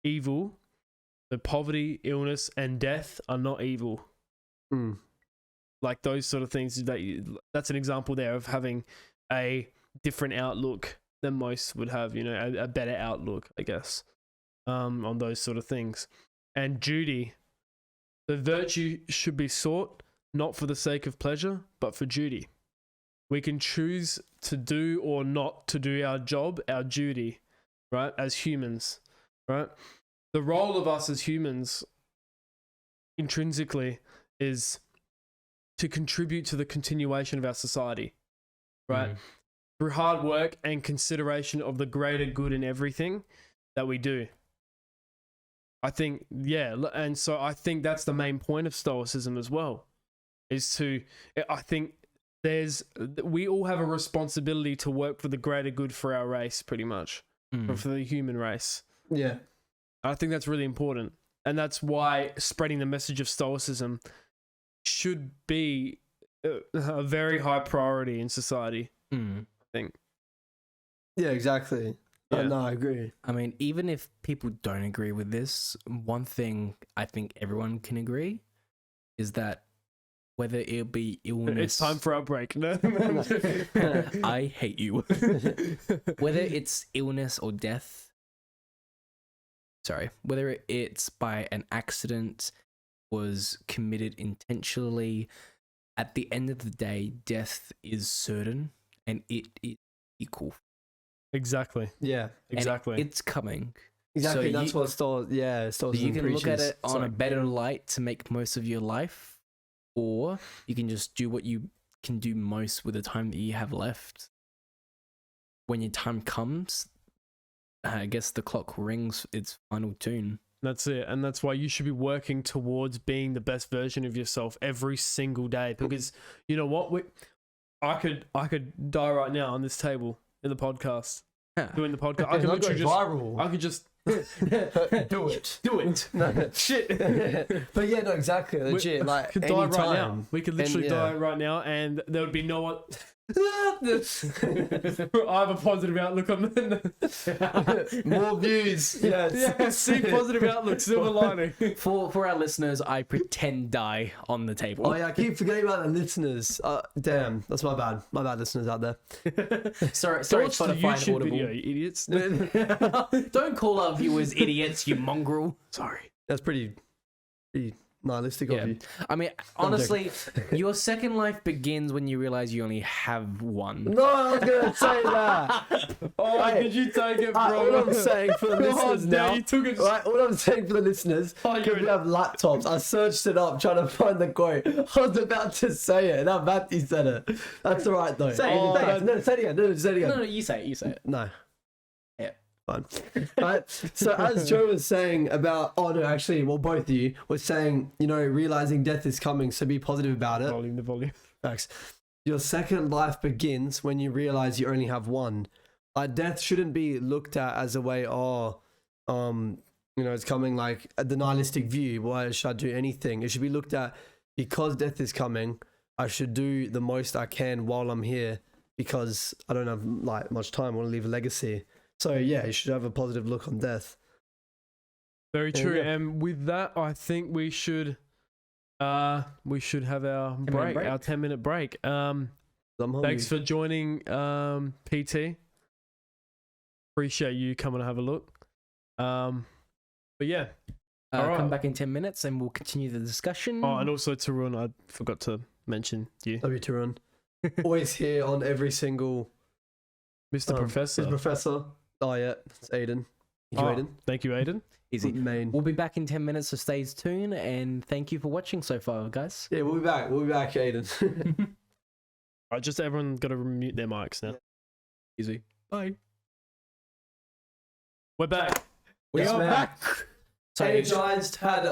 Evil, the poverty, illness, and death are not evil. Like those sort of things. That's an example there of having a different outlook than most would have, you know, a better outlook, I guess, on those sort of things. And duty, the virtue should be sought not for the sake of pleasure, but for duty. We can choose to do or not to do our job, our duty, right, as humans, right? The role of us as humans intrinsically is to contribute to the continuation of our society, right? Through hard work and consideration of the greater good in everything that we do. I think, and so I think that's the main point of Stoicism as well, I think we all have a responsibility to work for the greater good for our race, pretty much, or for the human race. Yeah. I think that's really important. And that's why spreading the message of Stoicism should be a very high priority in society. Mm. I think. Yeah, exactly. Yeah. No, I agree. I mean, even if people don't agree with this, one thing I think everyone can agree is that whether it be illness, It's time for our break. No. I hate you. Whether it's illness or death, whether it's by an accident, was committed intentionally, at the end of the day, death is certain and it is equal. Exactly. Yeah, And Exactly. it's coming. exactly. So That's you- what Stoicism So you can look at preaches. it on a better light to make most of your life, or you can just do what you can do most with the time that you have left. When your time comes, I guess the clock rings its final tune. That's it. And that's why you should be working towards being the best version of yourself every single day. Because you know what? I could die right now on this table in the podcast. Doing the podcast. I could Not literally go just viral. I could just Do it. do it. No. Shit. But yeah, no, exactly. Legit. Like, could die right now. anytime. We could literally And, yeah. die right now, and there would be no one. I have a positive outlook on More views. Yes. Yeah, see positive outlook, silver lining. For our listeners, I pretend die on the table. Oh yeah, I keep forgetting about the listeners. Damn, that's my bad. My bad, listeners out there. sorry, Watch the Spotify and YouTube Audible. video, you idiots. Don't call our viewers idiots, you mongrel. Sorry. That's pretty nihilistic Yeah. of you. I mean, honestly, your second life begins when you realize you only have one. No, I was gonna say that. Oh, Hey, did you take it, All bro? I'm saying for the listeners no, now. you took it. Right, all I'm saying for the listeners, Oh, you're because we have laptops, I searched it up trying to find the quote. I was about to say it, and now Matthew said it. That's alright though. Say it, Oh, say it. no, say it again. No, say it again. No, you say it. You say it. No. Yeah. Fine. Right. So as Joe was saying about, well, both of you was saying, realizing death is coming, so be positive about it. The volume. Facts. Your second life begins when you realize you only have one. Like, death shouldn't be looked at as a way, it's coming, like the nihilistic view. Why should I do anything? It should be looked at because death is coming. I should do the most I can while I'm here because I don't have like much time. I want to leave a legacy. So yeah, you should have a positive look on death. Very Yeah, true. yeah. And with that, I think we should have our 10-minute break, break. our 10-minute break. I'm hungry. Thanks for joining, PT. Appreciate you coming to have a look. But yeah. Alright. Come back in 10 minutes and we'll continue the discussion. Oh, and also Tarun, I forgot to mention you, Love you, Tarun. Always here on every single Mr. Professor. Mr. Professor. Oh yeah, it's Aiden. Thank you, Oh, Aiden. Thank you, Aiden. Easy. Main. We'll be back in 10 minutes, so stay tuned and thank you for watching so far, guys. Yeah, we'll be back. We'll be back, Aiden. All right, just everyone got to mute their mics now. Easy. Bye. We're back. We Yes, are ma'am. back. So, Energized had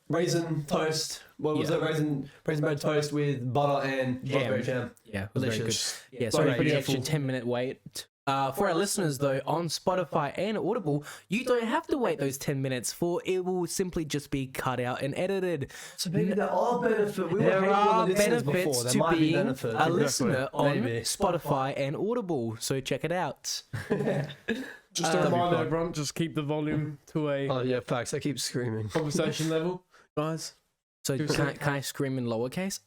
raisin toast. What was Yeah. it? Raisin bread toast with butter and raspberry jam. yeah, it was very good. Delicious. Yeah, sorry for the Beautiful. extra 10-minute wait. For our listeners, though, on Spotify and Audible, you don't have to wait those 10 minutes, for it will simply just be cut out and edited. So maybe there are benefits. We were There hating on are the listeners benefits before. There to might be being benefits. a listener on Maybe. Spotify and Audible, so check it out. Just a that'd be reminder, fun. everyone, just keep the volume to a Oh yeah, facts. I keep screaming. conversation level, guys. So can I scream in lowercase?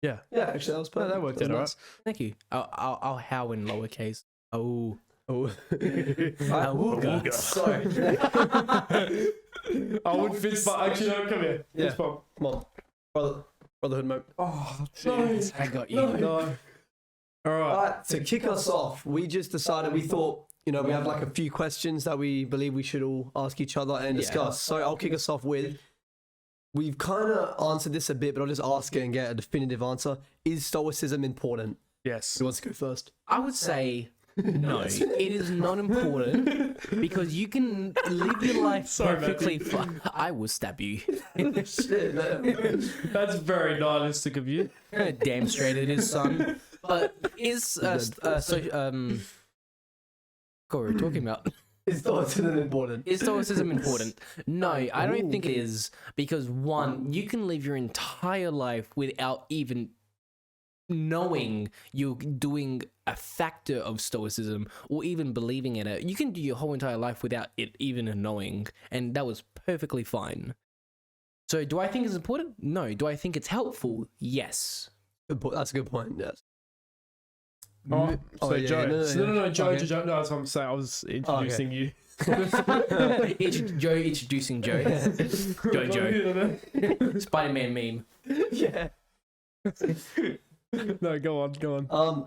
Yeah. Yeah, actually, that was perfect. that worked was out all nice. Thank you. I'll howl in lowercase. Oh. Oh. Awooga. Sorry. I would fist bump. Actually, no, come here. Yeah. Fist bump. Come on, brotherhood moment. Oh, jeez. I got you. No. All right. Alright, to kick us off, we just decided, we thought, we have like a few questions that we believe we should all ask each other and discuss. So I'll kick us off with, we've kind of answered this a bit, but I'll just ask it and get a definitive answer. Is Stoicism important? Yes. Who wants to go first? I would say no. It is not important because you can live your life Sorry, perfectly fine. I will stab you. Shit, man. That's very nihilistic of you. Damn straight it is, son. But is what were we talking about? Is Stoicism important? Is Stoicism important? No, I don't think it is, because one, you can live your entire life without even knowing you're doing a factor of Stoicism or even believing in it. You can do your whole entire life without it even knowing, and that was perfectly fine. So do I think it's important? No. Do I think it's helpful? Yes. That's a good point, yes. Oh, so yeah, Joe. No, Joe, Okay. Joe. No, that's what I'm saying. I was introducing you. Joe introducing Joe. Joe. Spider-Man meme. Yeah. No, go on.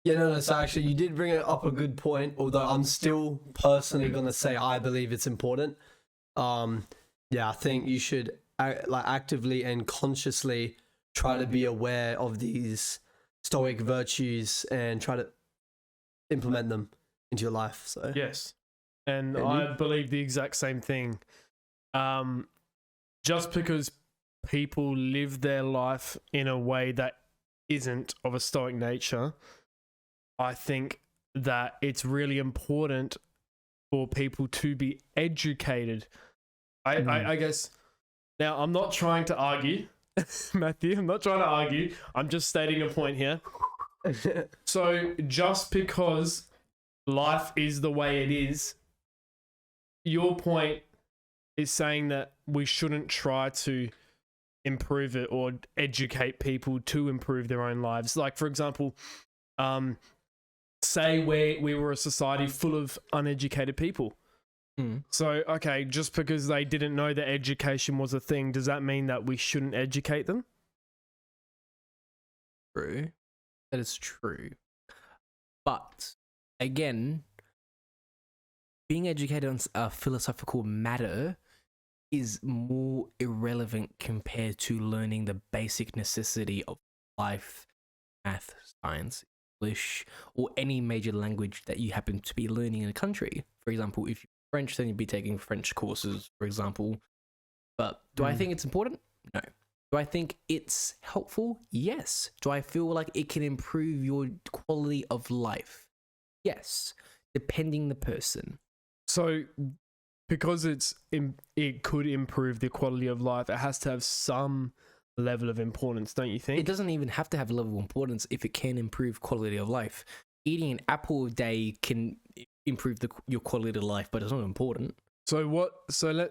Yeah, no, so actually you did bring up a good point, although I'm still personally going to say I believe it's important. Yeah, I think you should actively and consciously try to be aware of these Stoic virtues and try to implement them into your life. So Yes. And And I believe the exact same thing. Just because people live their life in a way that isn't of a Stoic nature, I think that it's really important for people to be educated. I guess, now I'm not trying to argue, Matthew, I'm not trying to argue. I'm just stating a point here. So just because life is the way it is, your point is saying that we shouldn't try to improve it or educate people to improve their own lives. Like, for example, say we were a society full of uneducated people. So, okay, just because they didn't know that education was a thing, does that mean that we shouldn't educate them? True. That is true. But, again, being educated on a philosophical matter is more irrelevant compared to learning the basic necessity of life, math, science, English, or any major language that you happen to be learning in a country. For example, if you're French, then you'd be taking French courses, for example. But do I think it's important? No. Do I think it's helpful? Yes. Do I feel like it can improve your quality of life? Yes, depending the person. So, because it could improve the quality of life, it has to have some level of importance, don't you think? It doesn't even have to have a level of importance if it can improve quality of life. Eating an apple a day can improve your quality of life, but it's not important. So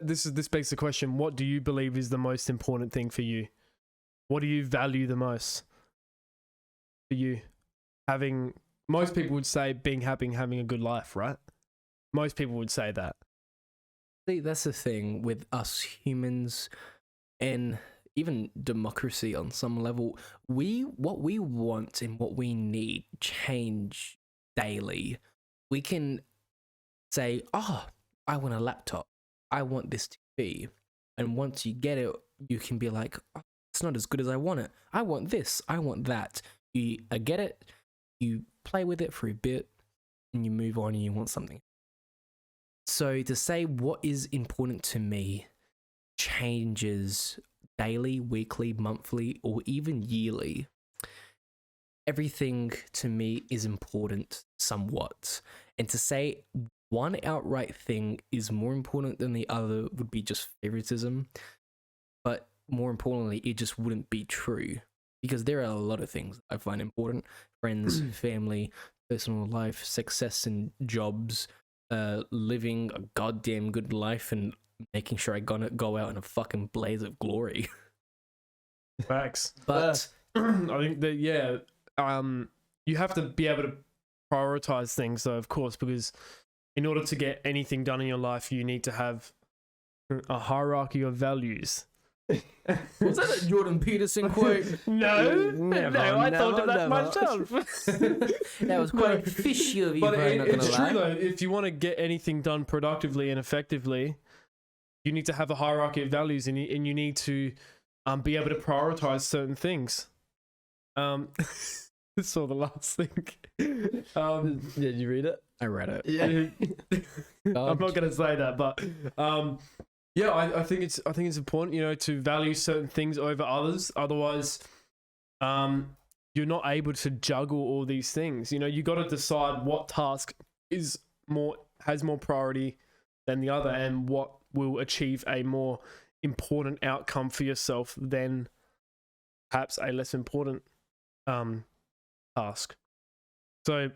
this begs the question: what do you believe is the most important thing for you? What do you value the most for you? Most people would say being happy and having a good life, right? Most people would say that. See, that's the thing with us humans and even democracy on some level. What we want and what we need change daily. We can say, I want a laptop. I want this TV. And once you get it, you can be like, it's not as good as I want it. I want this. I want that. You get it, you play with it for a bit, and you move on and you want something. So to say what is important to me changes daily, weekly, monthly, or even yearly. Everything to me is important somewhat. And to say one outright thing is more important than the other would be just favoritism. But more importantly, it just wouldn't be true. Because there are a lot of things I find important. Friends, family, personal life, success in jobs, living a goddamn good life, and making sure I go out in a fucking blaze of glory. Facts. But I think that, you have to be able to prioritize things, though, of course, because in order to get anything done in your life, you need to have a hierarchy of values. was that a Jordan Peterson quote? No, Never, I thought of that never. myself. That was quite fishy of you, But I'm not gonna it's lie. true, though. If you want to get anything done productively and effectively, you need to have a hierarchy of values, and you need to be able to prioritize certain things. This was the last thing. Did you read it? I read it. Yeah. I'm not going to say that, but I think it's important, to value certain things over others. Otherwise, you're not able to juggle all these things. You got to decide what task is more has more priority than the other, and what will achieve a more important outcome for yourself than perhaps a less important task. So,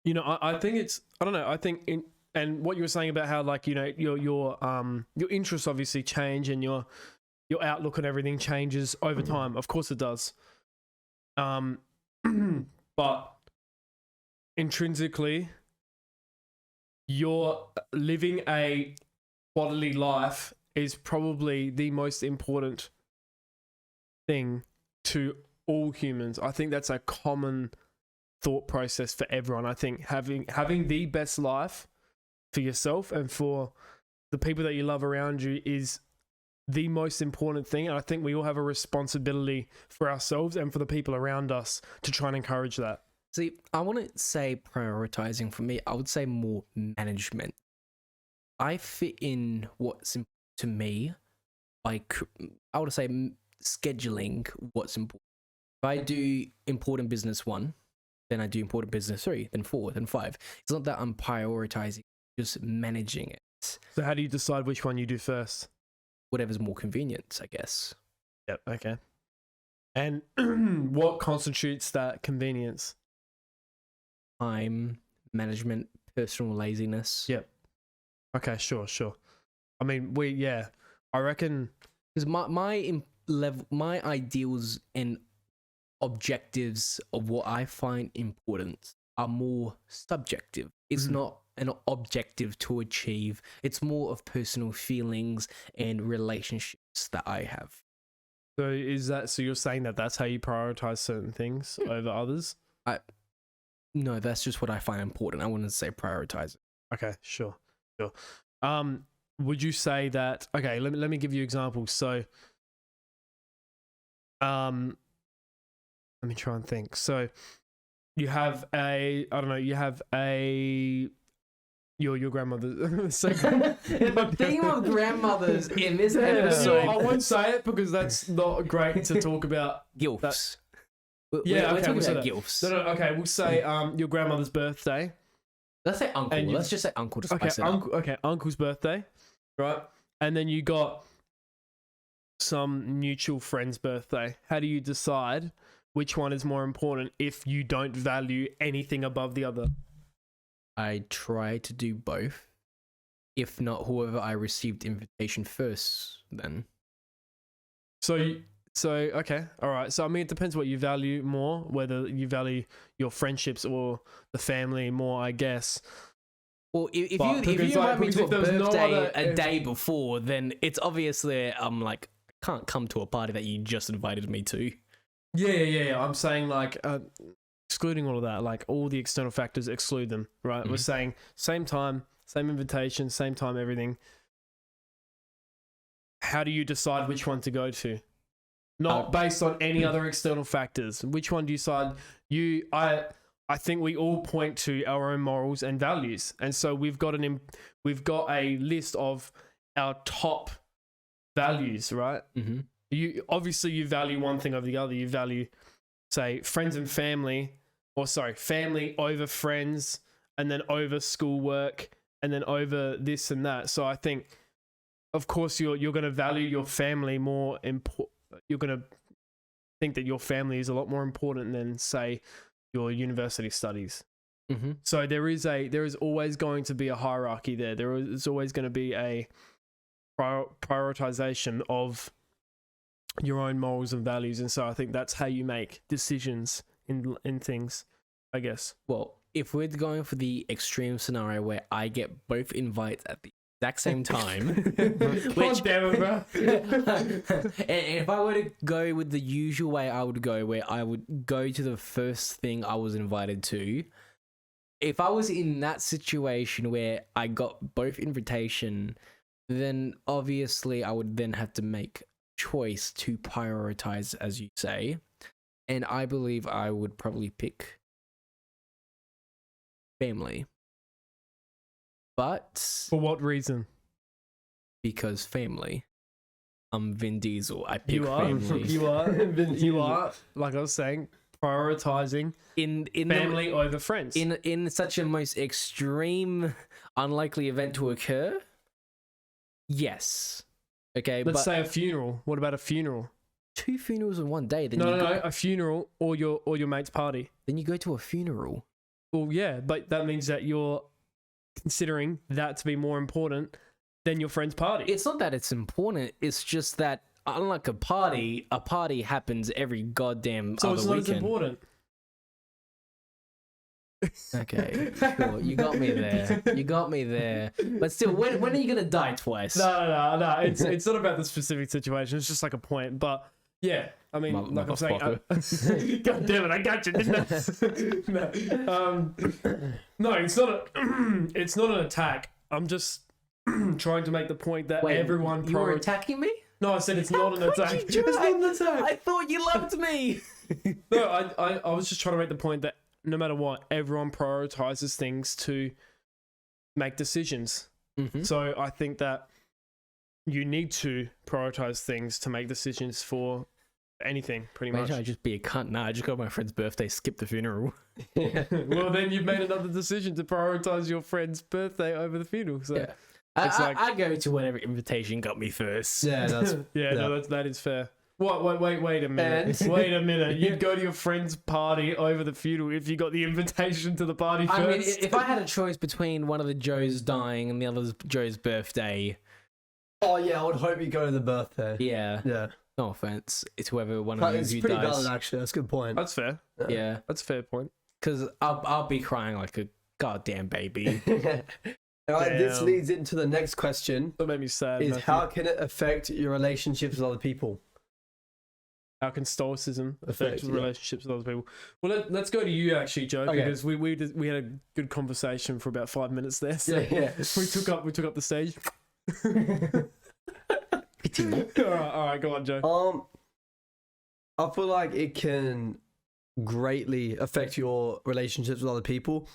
I think it's, I don't know, I think and what you were saying about how, like, your interests obviously change, and your outlook on everything changes over time. Of course it does. But intrinsically, you're living a quality life is probably the most important thing to all humans. I think that's a common thought process for everyone. I think having the best life for yourself and for the people that you love around you is the most important thing. And I think we all have a responsibility for ourselves and for the people around us to try and encourage that. See, I wouldn't say prioritizing for me. I would say more management. I fit in what's important to me by, I would say, scheduling what's important. If I do important business 1, then I do important business 3, then 4, then 5. It's not that I'm prioritizing, just managing it. So how do you decide which one you do first? Whatever's more convenient, I guess. Yep. Okay. And what constitutes that convenience? Time management, personal laziness. Yep. Okay. Sure. I mean, I reckon, because my ideals and objectives of what I find important are more subjective. It's not an objective to achieve. It's more of personal feelings and relationships that I have. So you're saying that that's how you prioritize certain things over others? No, that's just what I find important. I wouldn't say prioritize it. Okay, sure. Would you say that, okay, let me give you examples. So, let me try and think. So you have your grandmother. So The theme of grandmothers in this so episode. I won't say it because that's not great to talk about. Gilfs. Yeah, we're okay, talking we'll say about that. gilfs. No, okay, we'll say your grandmother's birthday. Let's say uncle. And Let's just say uncle to spice it uncle. Okay, uncle's birthday, right? And then you got some mutual friend's birthday. How do you decide which one is more important if you don't value anything above the other? I try to do both. If not, whoever I received invitation first, then. So okay, all right. So I mean, it depends what you value more, whether you value your friendships or the family more, I guess. Well, if you invite me to a birthday a day before, then it's obviously I'm like, I can't come to a party that you just invited me to. Yeah. I'm saying, like, excluding all of that, like all the external factors, exclude them, right? We're saying same time, same invitation, same time, everything. How do you decide which one to go to? Not based on any other external factors. Which one do you decide? I think we all point to our own morals and values, and so we've got a list of our top values, right? Mm-hmm. You value one thing over the other. You value, say, friends and family, family over friends, and then over schoolwork, and then over this and that. So I think, of course, you're going to value your family more important. You're going to think that your family is a lot more important than, say, your university studies. Mm-hmm. So there is always going to be a hierarchy there. There is always going to be a prioritization of your own morals and values, and so I think that's how you make decisions in things, I guess. Well, if we're going for the extreme scenario where I get both invites at the exact same time, God damn it, bro. and if I were to go with the usual way I would go, where I would go to the first thing I was invited to, if I was in that situation where I got both invitation, then obviously I would then have to make choice to prioritize, as you say, and I believe I would probably pick family. But For what reason? because family. I'm Vin Diesel. I pick You are. family. You are. You are. Like I was saying, prioritizing in family over friends. in such a most extreme, unlikely event to occur. Yes. Okay. Let's but say a funeral. What about a funeral? 2 funerals in one day. Then No, you no, a funeral or your mate's party. Then you go to a funeral. Well, yeah, but that means that you're considering that to be more important than your friend's party. It's not that it's important. It's just that unlike a party happens every goddamn so other it's not weekend. as important. Okay, sure. You got me there. But still, when are you gonna die twice? No. It's not about the specific situation. It's just like a point. But yeah, I mean, like I'm saying, God damn it, I got you, didn't I? No, it's not. It's not an attack. I'm just trying to make the point that Wait, everyone. You were attacking me? No, I said it's not an attack. It's not an attack. I thought you loved me. No, I was just trying to make the point that no matter what, everyone prioritizes things to make decisions. Mm-hmm. So I think that you need to prioritize things to make decisions for anything, pretty much. Imagine I just be a cunt. Nah, I just got my friend's birthday, skip the funeral. Well, then you've made another decision to prioritize your friend's birthday over the funeral. So Yeah. It's I go to whatever invitation got me first. Yeah, that's no, that is fair. What? Wait a minute. Wait a minute. You'd go to your friend's party over the funeral if you got the invitation to the party first. I mean, if I had a choice between one of the Joes dying and the other's Joe's birthday, Oh yeah, I would hope you go to the birthday. yeah, Yeah, no offense, it's whoever one but of it's you pretty dies. valid actually. That's a good point. That's fair. Yeah, That's a fair point. because I'll be crying like a goddamn baby. All right, this Damn. leads into the next question: That made me sad. is Matthew. how can it affect your relationships with other people? How can Stoicism affect Affect, yeah. relationships with other people? Well, let's go to you actually, Joe, Okay. because we had a good conversation for about 5 minutes there. So Yeah. we took up the stage. all right, go on, Joe. I feel like it can greatly affect your relationships with other people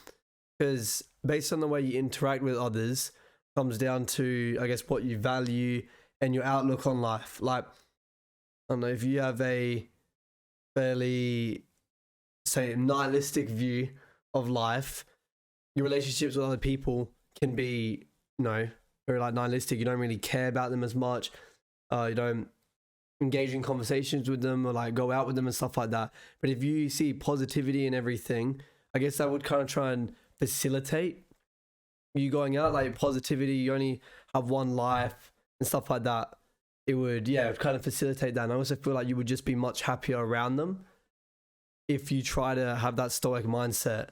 because based on the way you interact with others comes down to, I guess, what you value and your outlook on life. Like, I don't know, if you have a fairly, say, nihilistic view of life, your relationships with other people can be, very like nihilistic. You don't really care about them as much. You don't engage in conversations with them or like go out with them and stuff like that. But if you see positivity in everything, I guess that would kind of try and facilitate you going out, like positivity. You only have one life and stuff like that. It would kind of facilitate that. And I also feel like you would just be much happier around them if you try to have that stoic mindset.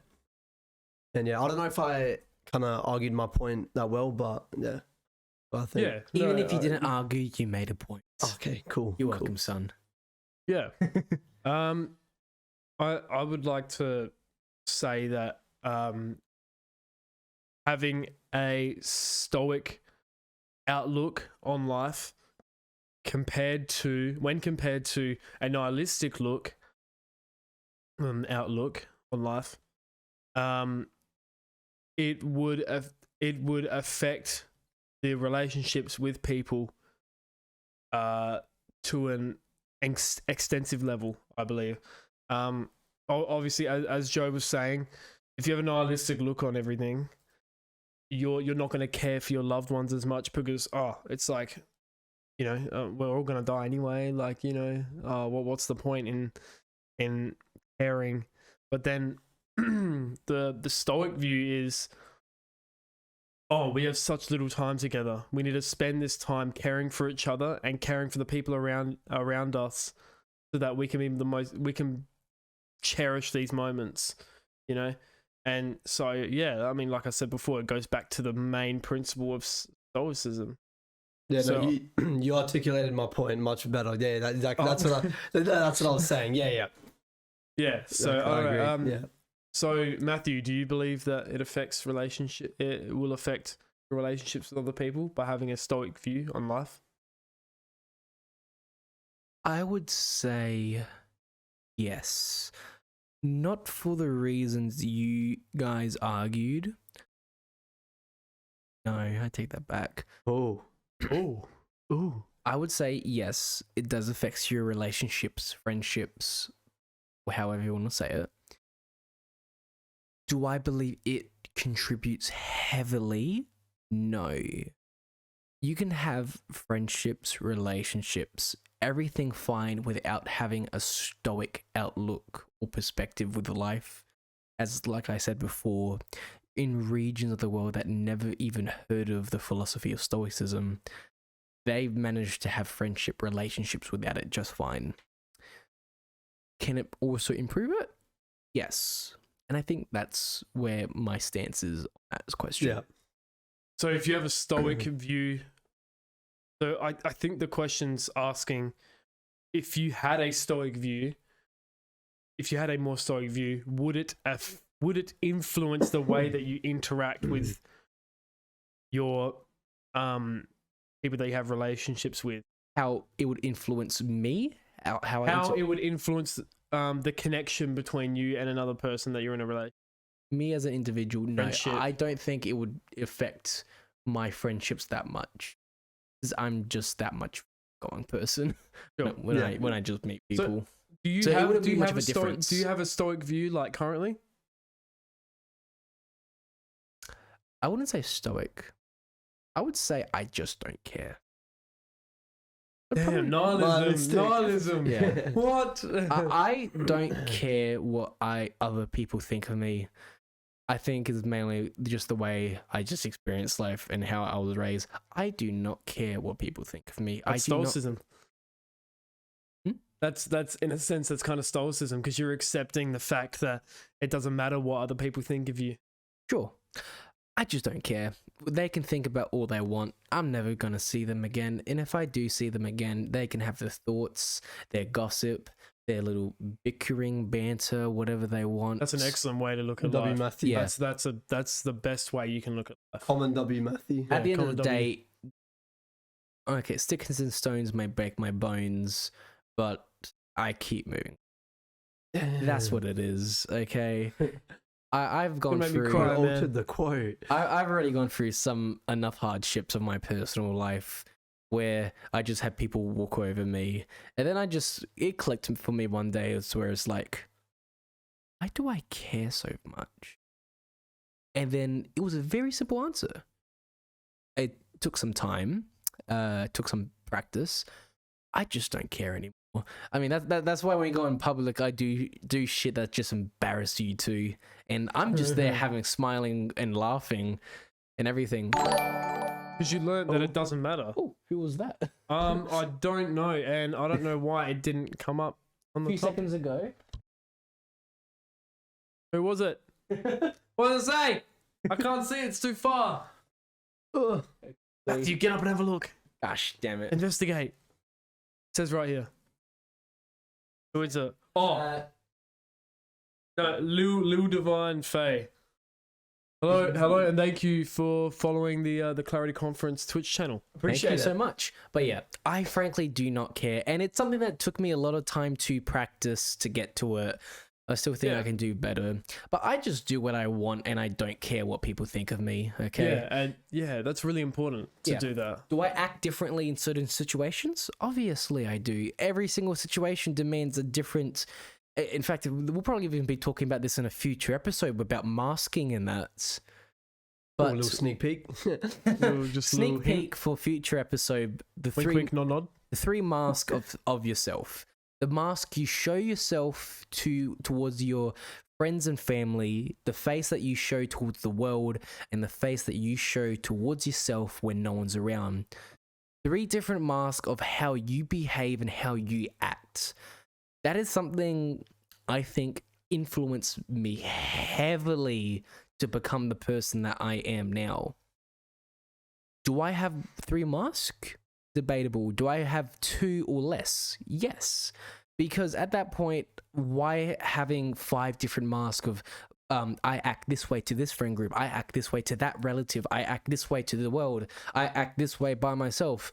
And yeah, I don't know if I kind of argued my point that well, but yeah. I think. Yeah. Even no, if you didn't argue, you made a point. Okay, cool. You're cool. welcome, son. Yeah. I would like to say that having a stoic outlook on life compared to a nihilistic outlook on life, it would affect the relationships with people to an extensive level, I believe. Obviously, as Joe was saying, if you have a nihilistic look on everything, you're not going to care for your loved ones as much because it's like, we're all going to die anyway. Like, what's the point in caring? But then the stoic view is, we have such little time together. We need to spend this time caring for each other and caring for the people around us, so that we can cherish these moments, And so, yeah, I mean, like I said before, it goes back to the main principle of Stoicism. Yeah, So- no, you articulated my point much better. Yeah, that's what I was saying. Yeah. Yeah. So, I agree. Yeah. So, Matthew, do you believe that it will affect your relationships with other people by having a stoic view on life? I would say yes. Not for the reasons you guys argued. No, I take that back. Oh. Ooh. I would say yes, it does affect your relationships, friendships, or however you want to say it. Do I believe it contributes heavily? No. You can have friendships, relationships, everything fine without having a stoic outlook or perspective with life. As like I said before, in regions of the world that never even heard of the philosophy of Stoicism, they've managed to have friendship relationships without it just fine. Can it also improve it? Yes. And I think that's where my stance is on that question. Yeah. So if you have a Stoic view, so I think the question's asking, if you had a Stoic view, if you had a more Stoic view, would it influence the way that you interact with your people that you have relationships with? How it would influence me? How it would influence the connection between you and another person that you're in a relationship? Me as an individual, no. Friendship. I don't think it would affect my friendships that much. Because I'm just that much going person Sure. when I just meet people. Do you So it have wouldn't do be you much have of a a Stoic, difference. do you have a Stoic view like currently? I wouldn't say stoic. I would say I just don't care. Damn, Nihilistic. nihilism. Yeah. What? I don't care what other people think of me. I think it's mainly just the way I just experience life and how I was raised. I do not care what people think of me. That's I do not. Stoicism. That's in a sense that's kind of Stoicism, because you're accepting the fact that it doesn't matter what other people think of you. Sure. I just don't care. They can think about all they want. I'm never going to see them again. And if I do see them again, they can have their thoughts, their gossip, their little bickering, banter, whatever they want. That's an excellent way to look at W life. Matthew. Yeah. That's the best way you can look at life. Common W Matthew. At the end of common the W. day, okay, sticks and stones may break my bones, but I keep moving. That's what it is, okay? I've gone made me through... cry, man. altered the quote. I've already gone through enough hardships of my personal life where I just had people walk over me, and then it clicked for me one day. Where it's like, why do I care so much? And then it was a very simple answer. It took some time, took some practice. I just don't care anymore. I mean, that's why when you go in public, I do shit that just embarrass you too, and I'm just there smiling and laughing and everything. Because you learned that it doesn't matter. Oh, who was that? I don't know, and I don't know why it didn't come up on A the few top. seconds ago. Who was it? What did it say? I can't see. It's too far. Matthew, get up and have a look. Gosh, damn it. Investigate. It says right here. Who is it? Oh, no, Lou Divine Faye. Hello, and thank you for following the Clarity Conference Twitch channel. Thank you so much. But yeah, I frankly do not care. And it's something that took me a lot of time to practice to get to it. I still think I can do better. But I just do what I want and I don't care what people think of me. Okay. Yeah, and that's really important to do that. Do I act differently in certain situations? Obviously I do. Every single situation demands a different... In fact, we'll probably even be talking about this in a future episode about masking and that. But a little sneak peek. Sneak peek for future episode. Wink, wink, nod, nod. The three masks of yourself. The mask you show yourself towards your friends and family, the face that you show towards the world, and the face that you show towards yourself when no one's around. 3 different masks of how you behave and how you act. That is something I think influenced me heavily to become the person that I am now. Do I have 3 masks? Debatable. Do I have 2 or less? Yes. Because at that point, why having 5 different masks of I act this way to this friend group, I act this way to that relative, I act this way to the world, I act this way by myself.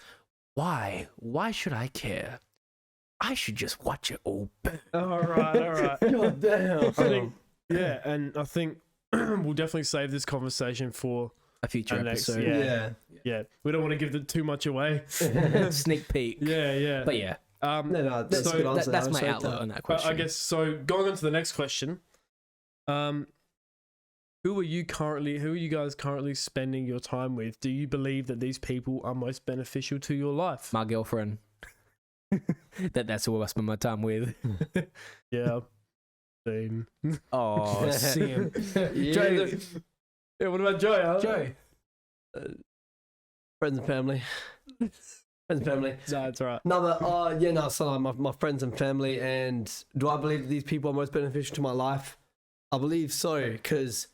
Why? Why should I care? I should just watch it all burn. All right. God damn. I think, and I think we'll definitely save this conversation for A future our next- episode. Yeah. We don't want to give too much away. Sneak peek. Yeah. But yeah, No, that's So a good answer. That's I my respect outlook that. on that But question. I guess so. Going on to the next question, who are you guys currently spending your time with? Do you believe that these people are most beneficial to your life? My girlfriend. That's who I spend my time with. Yeah, same. Oh, Sam. Yeah, Joe. Yeah, what about Joe? Huh? Joe. friends and family. Friends and family. No, it's alright. No, but yeah, no. So my friends and family, and do I believe that these people are most beneficial to my life? I believe so, because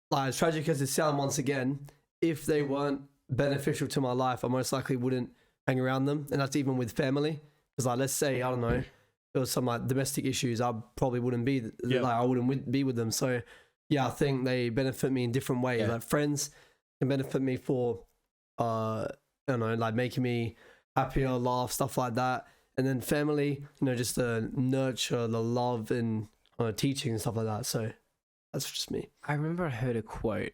like as tragic as it sounds, once again, if they weren't beneficial to my life, I most likely wouldn't hang around them, and that's even with family. Because like, let's say I don't know, there was some like domestic issues, I probably wouldn't be like I wouldn't be with them. So yeah, I think they benefit me in different ways. Yeah. Like friends can benefit me for I don't know, like making me happier, laugh, stuff like that. And then family, just to nurture the love and teaching and stuff like that. So that's just me. I remember I heard a quote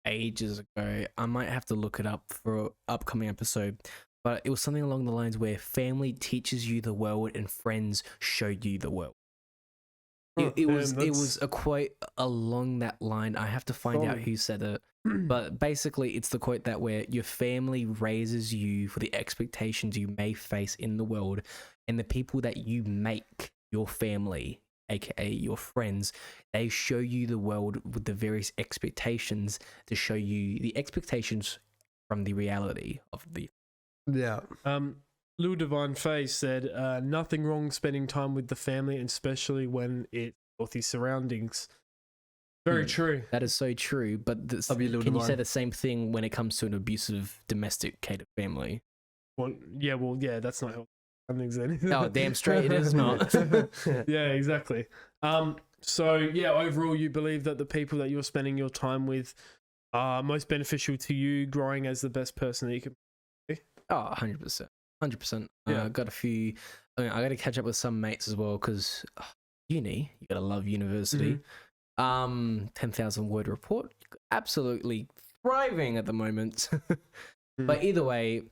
ages ago. I might have to look it up for an upcoming episode. But it was something along the lines where family teaches you the world and friends show you the world. It was a quote along that line. I have to find out who said it. But basically, it's the quote that where your family raises you for the expectations you may face in the world, and the people that you make your family, aka your friends, they show you the world with the various expectations to show you the expectations from the reality of the. Yeah. Lil Divine Face said, nothing wrong spending time with the family, and especially when it's healthy surroundings. Very true. That is so true. But can you say the same thing when it comes to an abusive domesticated family? Well, that's not healthy surroundings then. Oh, damn straight it is not. Yeah, exactly. So yeah, overall, you believe that the people that you're spending your time with are most beneficial to you growing as the best person that you can be? Oh, 100%. 100%. Yeah. Got a few. I got to catch up with some mates as well because uni, you got to love university. 10,000 word report, absolutely thriving at the moment. But either way,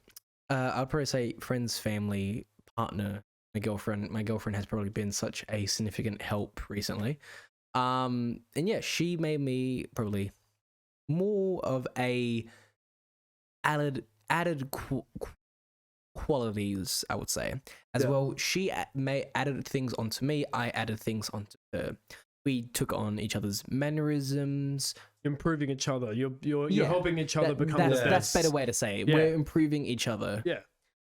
I'd probably say friends, family, partner, my girlfriend. My girlfriend has probably been such a significant help recently. And yeah, she made me probably more of a added qualities, I would say. As well, she added things onto me, I added things onto her. We took on each other's mannerisms, improving each other. You're helping each other become the best. That's a better way to say it. Yeah. We're improving each other. Yeah.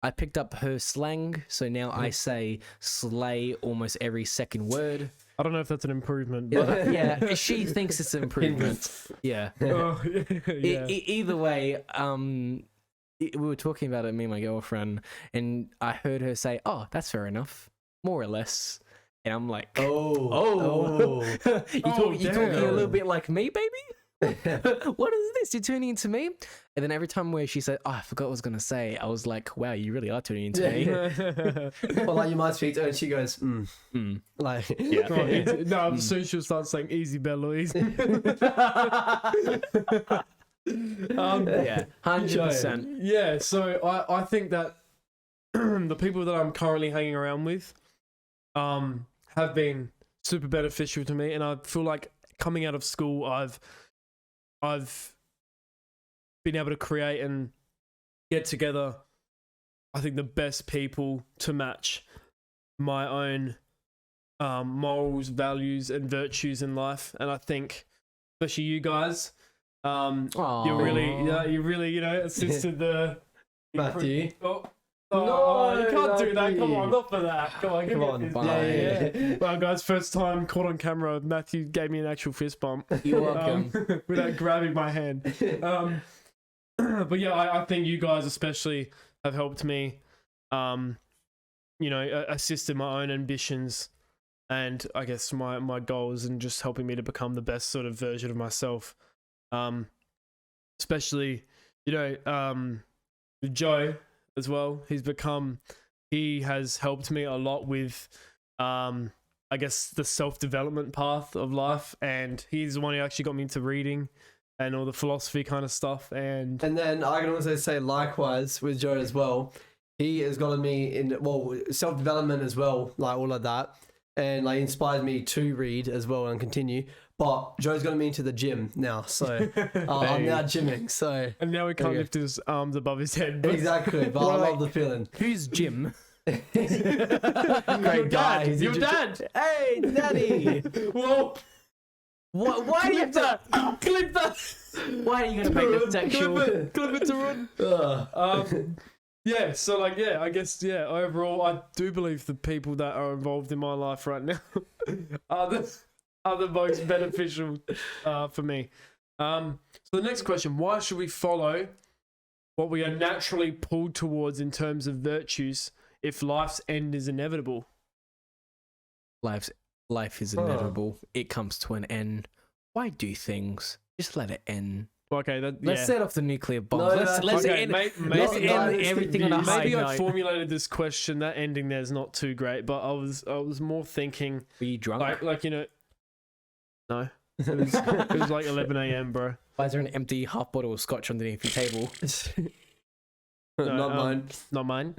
I picked up her slang, so now I say slay almost every second word. I don't know if that's an improvement. But Yeah, she thinks it's an improvement. Yeah. Oh, yeah. Either way, we were talking about it, me and my girlfriend, and I heard her say, "Oh, that's fair enough," more or less. And I'm like, you talking a little bit like me, baby? What is this? You're turning into me? And then every time where she said, "Oh, I forgot what I was gonna say," I was like, "Wow, you really are turning into me." Well, like you might speak to her and she goes, like, Yeah. No, soon she'll start saying "easy, Bello, easy." Yeah, 100%. Yeah, so I think that the people that I'm currently hanging around with have been super beneficial to me, and I feel like coming out of school I've been able to create and get together, I think, the best people to match my own morals, values, and virtues in life. And I think, especially you guys, you really assisted the Matthew. No, you can't do that. Matthew. Come on, not for that. Come on, give me a fist bump. bye. Yeah. Well, guys, first time caught on camera, Matthew gave me an actual fist bump. You're welcome. Without grabbing my hand. But yeah, I think you guys especially have helped me, assisted my own ambitions and I guess my goals, and just helping me to become the best sort of version of myself. Especially, with Joe as well. He has helped me a lot with, I guess, the self-development path of life, and he's the one who actually got me into reading and all the philosophy kind of stuff. And then I can also say likewise with Joe as well. he has gotten me in self development as well, like all of that, and like inspired me to read as well and continue. But Joe's gotten me into the gym now, so I'm now gymming. So And now he can't lift his arms above his head. But exactly, but I love the feeling. Who's Jim? Great guy. He's Your dad. Hey, daddy. Whoa. Why do you have to Clip that. Why are you gonna make this sexual? Clip it to run. Yeah, so like, I guess, overall, I do believe the people that are involved in my life right now are the most beneficial for me. So the next question, why should we follow what we are naturally pulled towards in terms of virtues if life's end is inevitable? Life is inevitable. It comes to an end. Why do things? Just let it end. Okay, Let's set off the nuclear bomb. No, let's okay, end, maybe let's end everything on a high Maybe I note. formulated this question. That ending there's not too great, but I was more thinking Were you drunk? like no, it was like 11 a.m. bro. Why is there an empty half bottle of scotch underneath your table? No, Not mine. Not mine.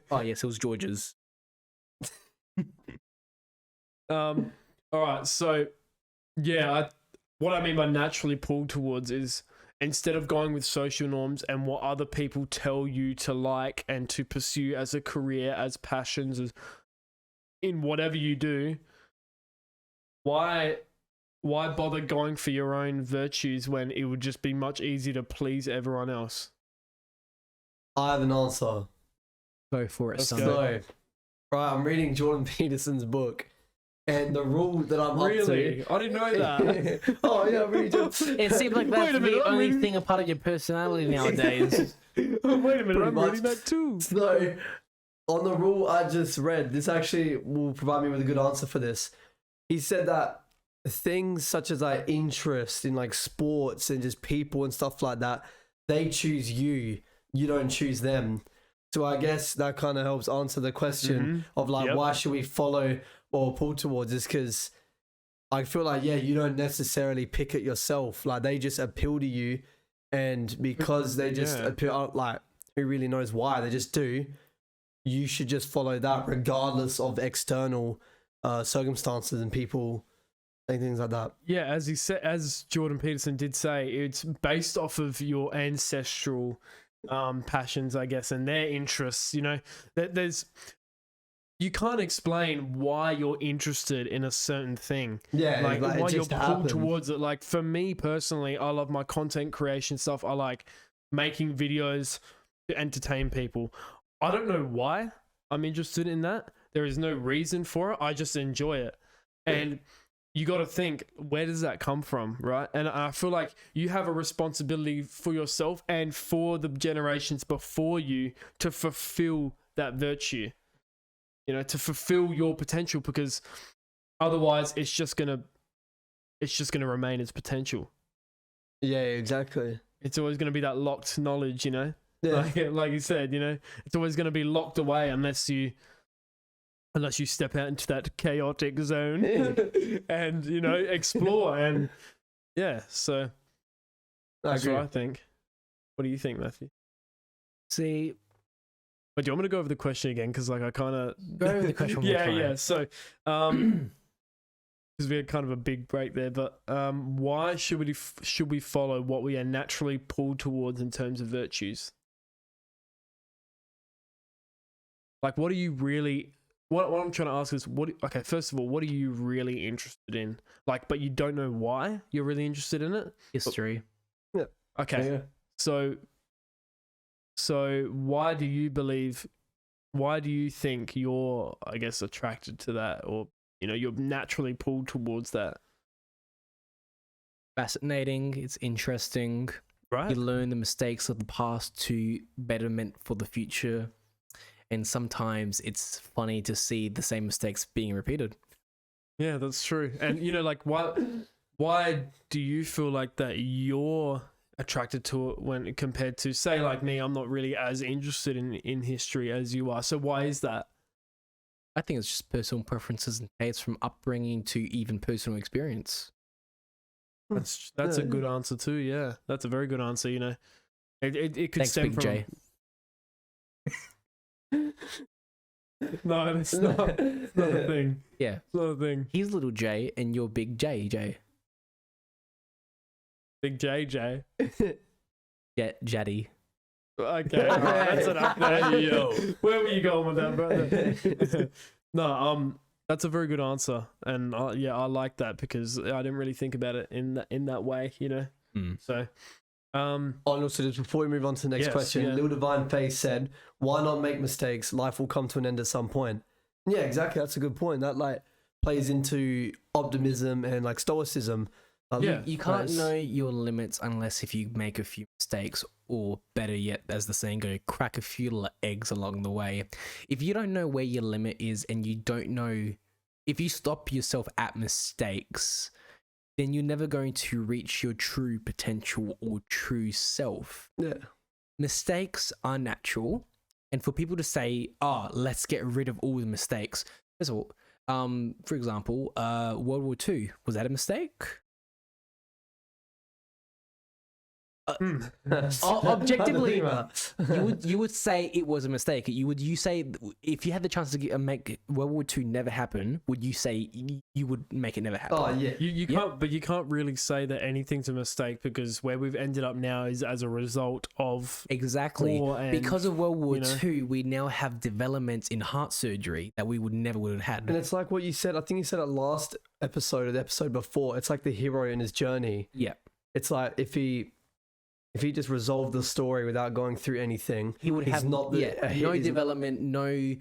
Oh yes, it was George's. All right, so what I mean by naturally pulled towards is instead of going with social norms and what other people tell you to like and to pursue as a career, as passions, as in whatever you do, why bother going for your own virtues when it would just be much easier to please everyone else? I have an answer. Go for it, Let's son. go. So, right, I'm reading Jordan Peterson's book, and the rule that I'm Really? I didn't know up to. that. Oh yeah, really do. It seems like Wait that's a minute, the I'm only reading- thing a part of your personality nowadays. Wait a minute, Pretty I'm much. reading that too. So, on the rule I just read, this actually will provide me with a good answer for this. He said that things such as like interest in like sports and just people and stuff like that, they choose you. You don't choose them. So I guess that kind of helps answer the question of like, Yep. why should we follow or pull towards this? Because I feel like, you don't necessarily pick it yourself. Like they just appeal to you, and because they just Yeah. appeal, like who really knows why, they just do. You should just follow that regardless of external circumstances and people and things like that. Yeah, as he said, as Jordan Peterson did say, it's based off of your ancestral passions, I guess, and their interests. You know, you can't explain why you're interested in a certain thing. Yeah, Like it why you're just pulled happened. towards it. Like for me personally, I love my content creation stuff. I like making videos to entertain people. I don't know why I'm interested in that. There is no reason for it. I just enjoy it. And you got to think, where does that come from, right? And I feel like you have a responsibility for yourself and for the generations before you to fulfill that virtue, you know, to fulfill your potential, because otherwise it's just gonna remain its potential. Yeah, exactly. It's always gonna be that locked knowledge, you know. Yeah. Like you said, you know, it's always gonna be locked away unless you step out into that chaotic zone and, you know, explore. And so that's what I think. What do you think, Matthew? See, But do you want me to go over the question again? Because like I kind of go over the question one more time. yeah. So because we had kind of a big break there, but why should we follow what we are naturally pulled towards in terms of virtues? Like, what are you really? What I'm trying to ask is, okay, first of all, what are you really interested in? Like, but you don't know why you're really interested in it? History. Okay. Yeah. So why do you think you're, I guess, attracted to that, or, you know, you're naturally pulled towards that? Fascinating. It's interesting. Right. You learn the mistakes of the past to betterment for the future. And sometimes it's funny to see the same mistakes being repeated. Yeah, that's true. And, you know, like, why do you feel like that you're attracted to it when compared to, say, like me? I'm not really as interested in history as you are. So why is that? I think it's just personal preferences and tastes, from upbringing to even personal experience. That's a good answer too. Yeah, that's a very good answer. You know, it could Thanks, stem Big from J. No, it's not. It's not a thing. Yeah. It's not a thing. He's little J and you're big J. Big JJ. Yeah, Jaddy. Okay, all right, that's enough. There, yo. Where were you going with that, brother? No, that's a very good answer, and yeah, I like that because I didn't really think about it in that way, you know. So, Oh, and also just before we move on to the next Yes, question, yeah. Little Divine Face said, "Why not make mistakes? Life will come to an end at some point." Yeah, exactly. That's a good point. That like plays into optimism and like stoicism. Yeah. You can't Nice. know your limits unless if you make a few mistakes, or better yet, as the saying goes, crack a few eggs along the way. If you don't know where your limit is and you don't know, if you stop yourself at mistakes, then you're never going to reach your true potential or true self. Yeah. Mistakes are natural, and for people to say, "Oh, let's get rid of all the mistakes," first of all, for example, World War II, was that a mistake? Objectively, you would say it was a mistake. You say, if you had the chance to make World War II never happen, would you say you would make it never happen? Oh yeah. you can't, but you can't really say that anything's a mistake because where we've ended up now is as a result of Exactly. war and, Because of World War you know. II, we now have developments in heart surgery that we would never have had. And it's like what you said. I think you said it last episode or the episode before. It's like the hero in his journey. Yeah. It's like if he just resolved the story without going through anything, He would he's have not the, no he's- development, no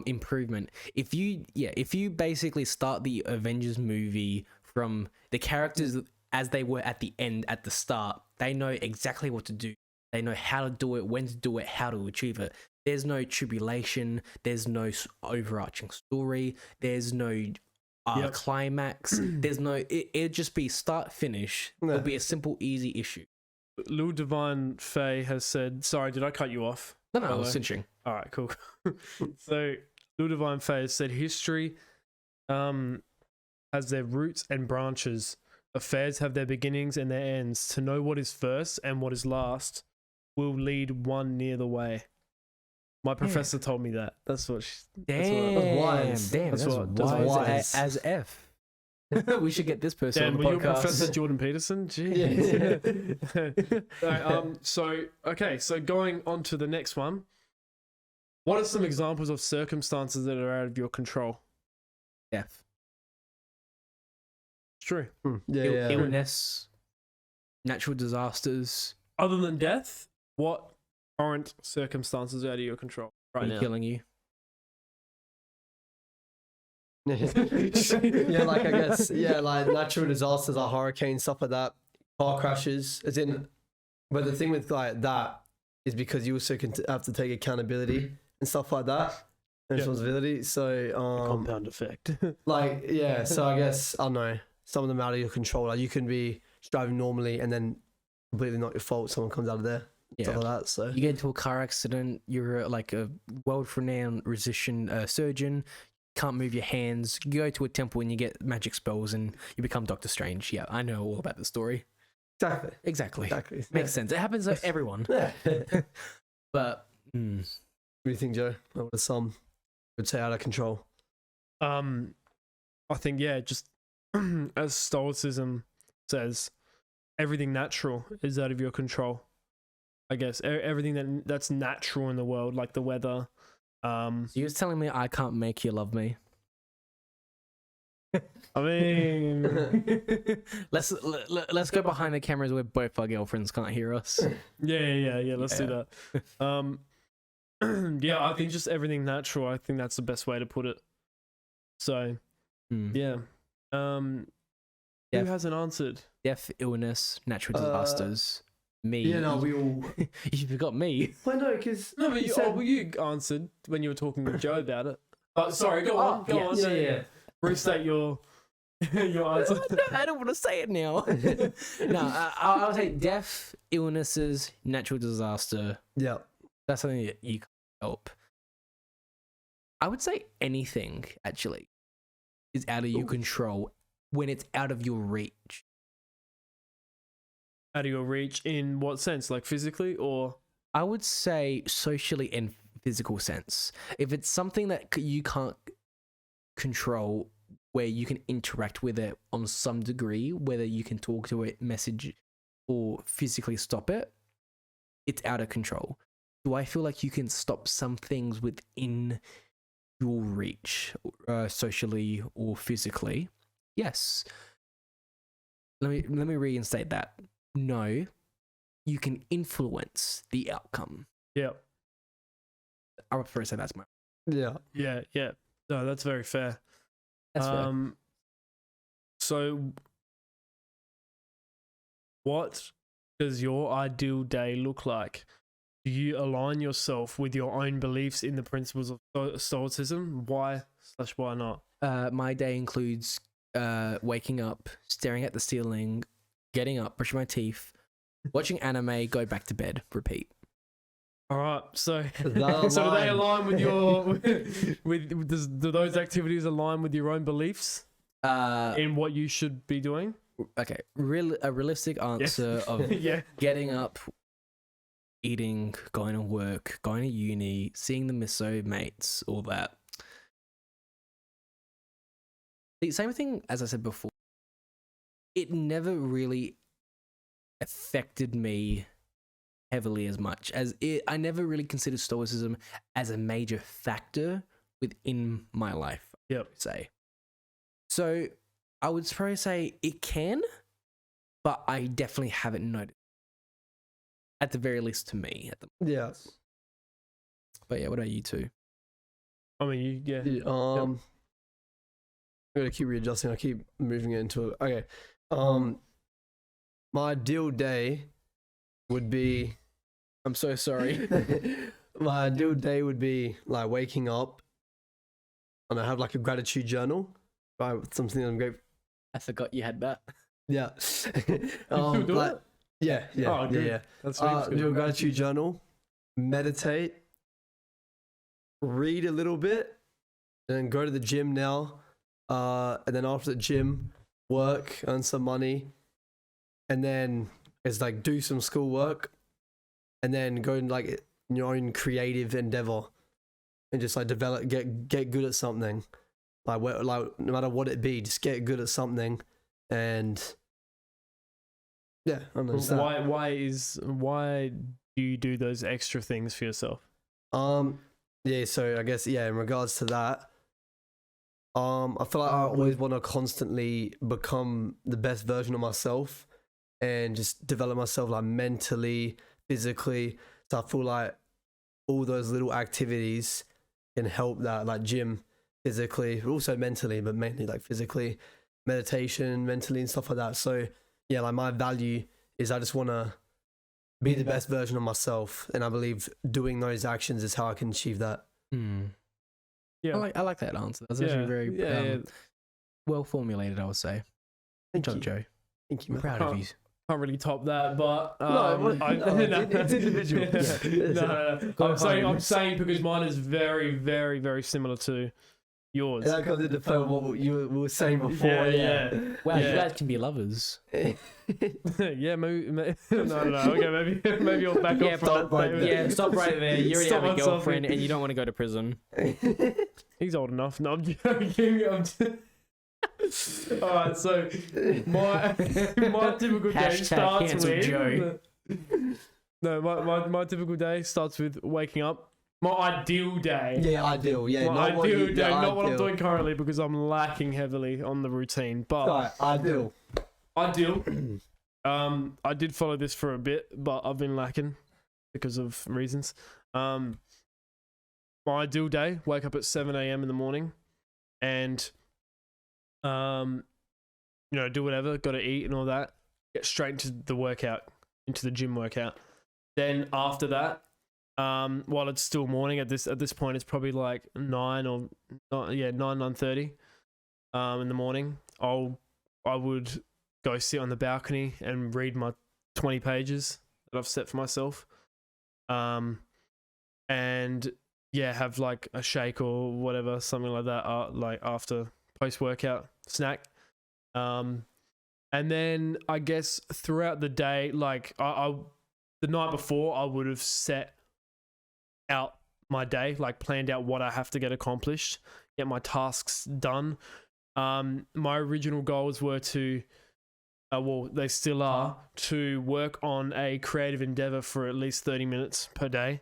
improvement. If you basically start the Avengers movie from the characters as they were at the end, at the start, they know exactly what to do. They know how to do it, when to do it, how to achieve it. There's no tribulation. There's no overarching story. There's no climax. There's no. It'd just be start finish. Yeah. It'll be a simple, easy issue. Lil Divine Faye has said, sorry, did I cut you off? No, by I the was way? cinching. All right, cool. So Lil Divine Faye has said history has their roots and branches. Affairs have their beginnings and their ends. To know what is first and what is last will lead one near the way. My professor told me that. That's what she... Damn, wise. damn, That's that's, what- wise, wise. As F. We should get this person Dan, on the were you podcast. Professor Jordan Peterson? Jeez. So going on to the next one. What are some examples of circumstances that are out of your control? F. It's true. Yeah. Illness, natural disasters, Other than death, what current circumstances are out of your control right now? killing you. Yeah, like I guess, yeah, like natural disasters like hurricanes, stuff like that, car crashes. As in, but the thing with like that is because you also can have to take accountability and stuff like that, and Yeah. responsibility. So, Compound effect. like, yeah. So I guess I don't know. Some of them out of your control. Like you can be driving normally, and then completely not your fault. Someone comes out of there, stuff like that. So You get into a car accident, you're like a world-renowned surgeon, can't move your hands, you go to a temple and you get magic spells and you become Doctor Strange. Yeah, I know all about the story. exactly. Makes Yeah. sense. It happens to everyone. Yeah. What But do you think, Joe? What are some would say out of control? I think, yeah, just as Stoicism says, everything natural is out of your control. I guess everything that's natural in the world, like the weather. you're telling me I can't make you love me? I mean, let's go behind the cameras where both our girlfriends can't hear us. yeah. Let's do that. Yeah, I think just everything natural. I think that's the best way to put it. So, yeah. Who Death. hasn't answered? Death, illness, natural disasters. Me. Yeah, no, we all. You forgot me. Well, no, because No, but you answered when you were talking with Joe about it. Sorry, go on. Go on. Yeah. Restate your answer. I don't want to say it now. No, I would say death, illnesses, natural disaster. Yeah. That's something that you can't help. I would say anything, actually, is out of your control when it's out of your reach. Out of your reach in what sense? Like physically or? I would say socially and physical sense. If it's something that you can't control, where you can interact with it on some degree, whether you can talk to it, message, or physically stop it, it's out of control. Do I feel like you can stop some things within your reach, socially or physically? Yes. Let me reinstate that. No, you can influence the outcome. Yeah. I would prefer to say that's my. Yeah. Yeah. No, that's very fair. That's fair. So what does your ideal day look like? Do you align yourself with your own beliefs in the principles of Stoicism? Why not? My day includes waking up, staring at the ceiling, getting up, brushing my teeth, watching anime, go back to bed, repeat. All right, so That so do they align? align with your do those activities align with your own beliefs in what you should be doing? Okay, a realistic answer of Yeah. getting up, eating, going to work, going to uni, seeing the miso mates, all that. The same thing as I said before. It never really affected me heavily as much as I never really considered Stoicism as a major factor within my life. Yep. Say. So I would probably say it can, but I definitely haven't noticed. At the very least, to me. Yeah. But yeah, what about you two? I mean, yeah. I'm gonna keep readjusting. I keep moving it into it. Okay. My ideal day would be. I'm so sorry. My ideal day would be like waking up, and I have like a gratitude journal. Right, something I'm grateful. I forgot you had that. Yeah. still do it? Yeah. Oh, good. Yeah. That's Do a gratitude journal, meditate, read a little bit, and then go to the gym now. And then after the gym, work, earn some money, and then it's like do some schoolwork, and then go and like in your own creative endeavor, and just like develop, get good at something, like no matter what it be, just get good at something, and yeah, I don't know. just that. Why do you do those extra things for yourself? Yeah, so I guess in regards to that, I feel like I always want to constantly become the best version of myself and just develop myself like mentally, physically. So I feel like all those little activities can help that, like gym physically, but also mentally, but mainly like physically, meditation, mentally and stuff like that. So yeah, like my value is I just want to be the best version of myself. And I believe doing those actions is how I can achieve that. Yeah. I like that answer. That's actually very well formulated, I would say. Good job, Joe. Thank you, I'm man. proud of you. Can't really top that, but it's individual. No. I'm saying because mine is very, very, very similar to yours. That comes into play with what you were saying before. Yeah. Wow, Yeah. you guys can be lovers. Yeah, maybe no. Okay, maybe you'll back Yeah, off from that statement. Yeah, stop right there. You already Stop have a on something. girlfriend and you don't want to go to prison. He's old enough. No, I'm joking. All right, so my typical day Hashtag starts cancel with Joe. No, my typical day starts with waking up. My ideal day. Yeah, ideal. Yeah, My not what ideal you- day, yeah, not what I'm ideal. doing currently because I'm lacking heavily on the routine. But Right, ideal. ideal. I did follow this for a bit, but I've been lacking because of reasons. My ideal day: wake up at 7 a.m. in the morning, and do whatever, got to eat and all that. Get straight into the workout, into the gym workout. Then after that, while it's still morning at this point, it's probably like 9:30 in the morning. I would go sit on the balcony and read my 20 pages that I've set for myself. And have like a shake or whatever, something like that, like after post-workout snack. And then I guess throughout the day, like I the night before, I would have set out my day, like planned out what I have to get accomplished, get my tasks done. My original goals were to, well, they still are, to work on a creative endeavor for at least 30 minutes per day.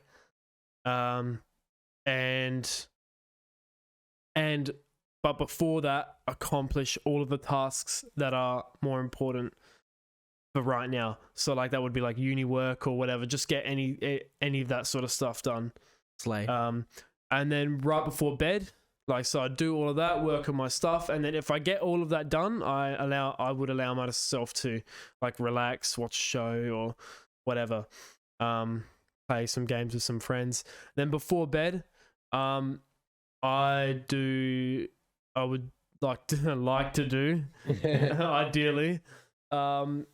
But before that, accomplish all of the tasks that are more important for right now. So like that would be like uni work or whatever. Just get any of that sort of stuff done. Slay. And then right before bed, like, so I do all of that, work on my stuff, and then if I get all of that done, I would allow myself to like relax, watch a show or whatever, play some games with some friends. Then before bed, I would like to do ideally 10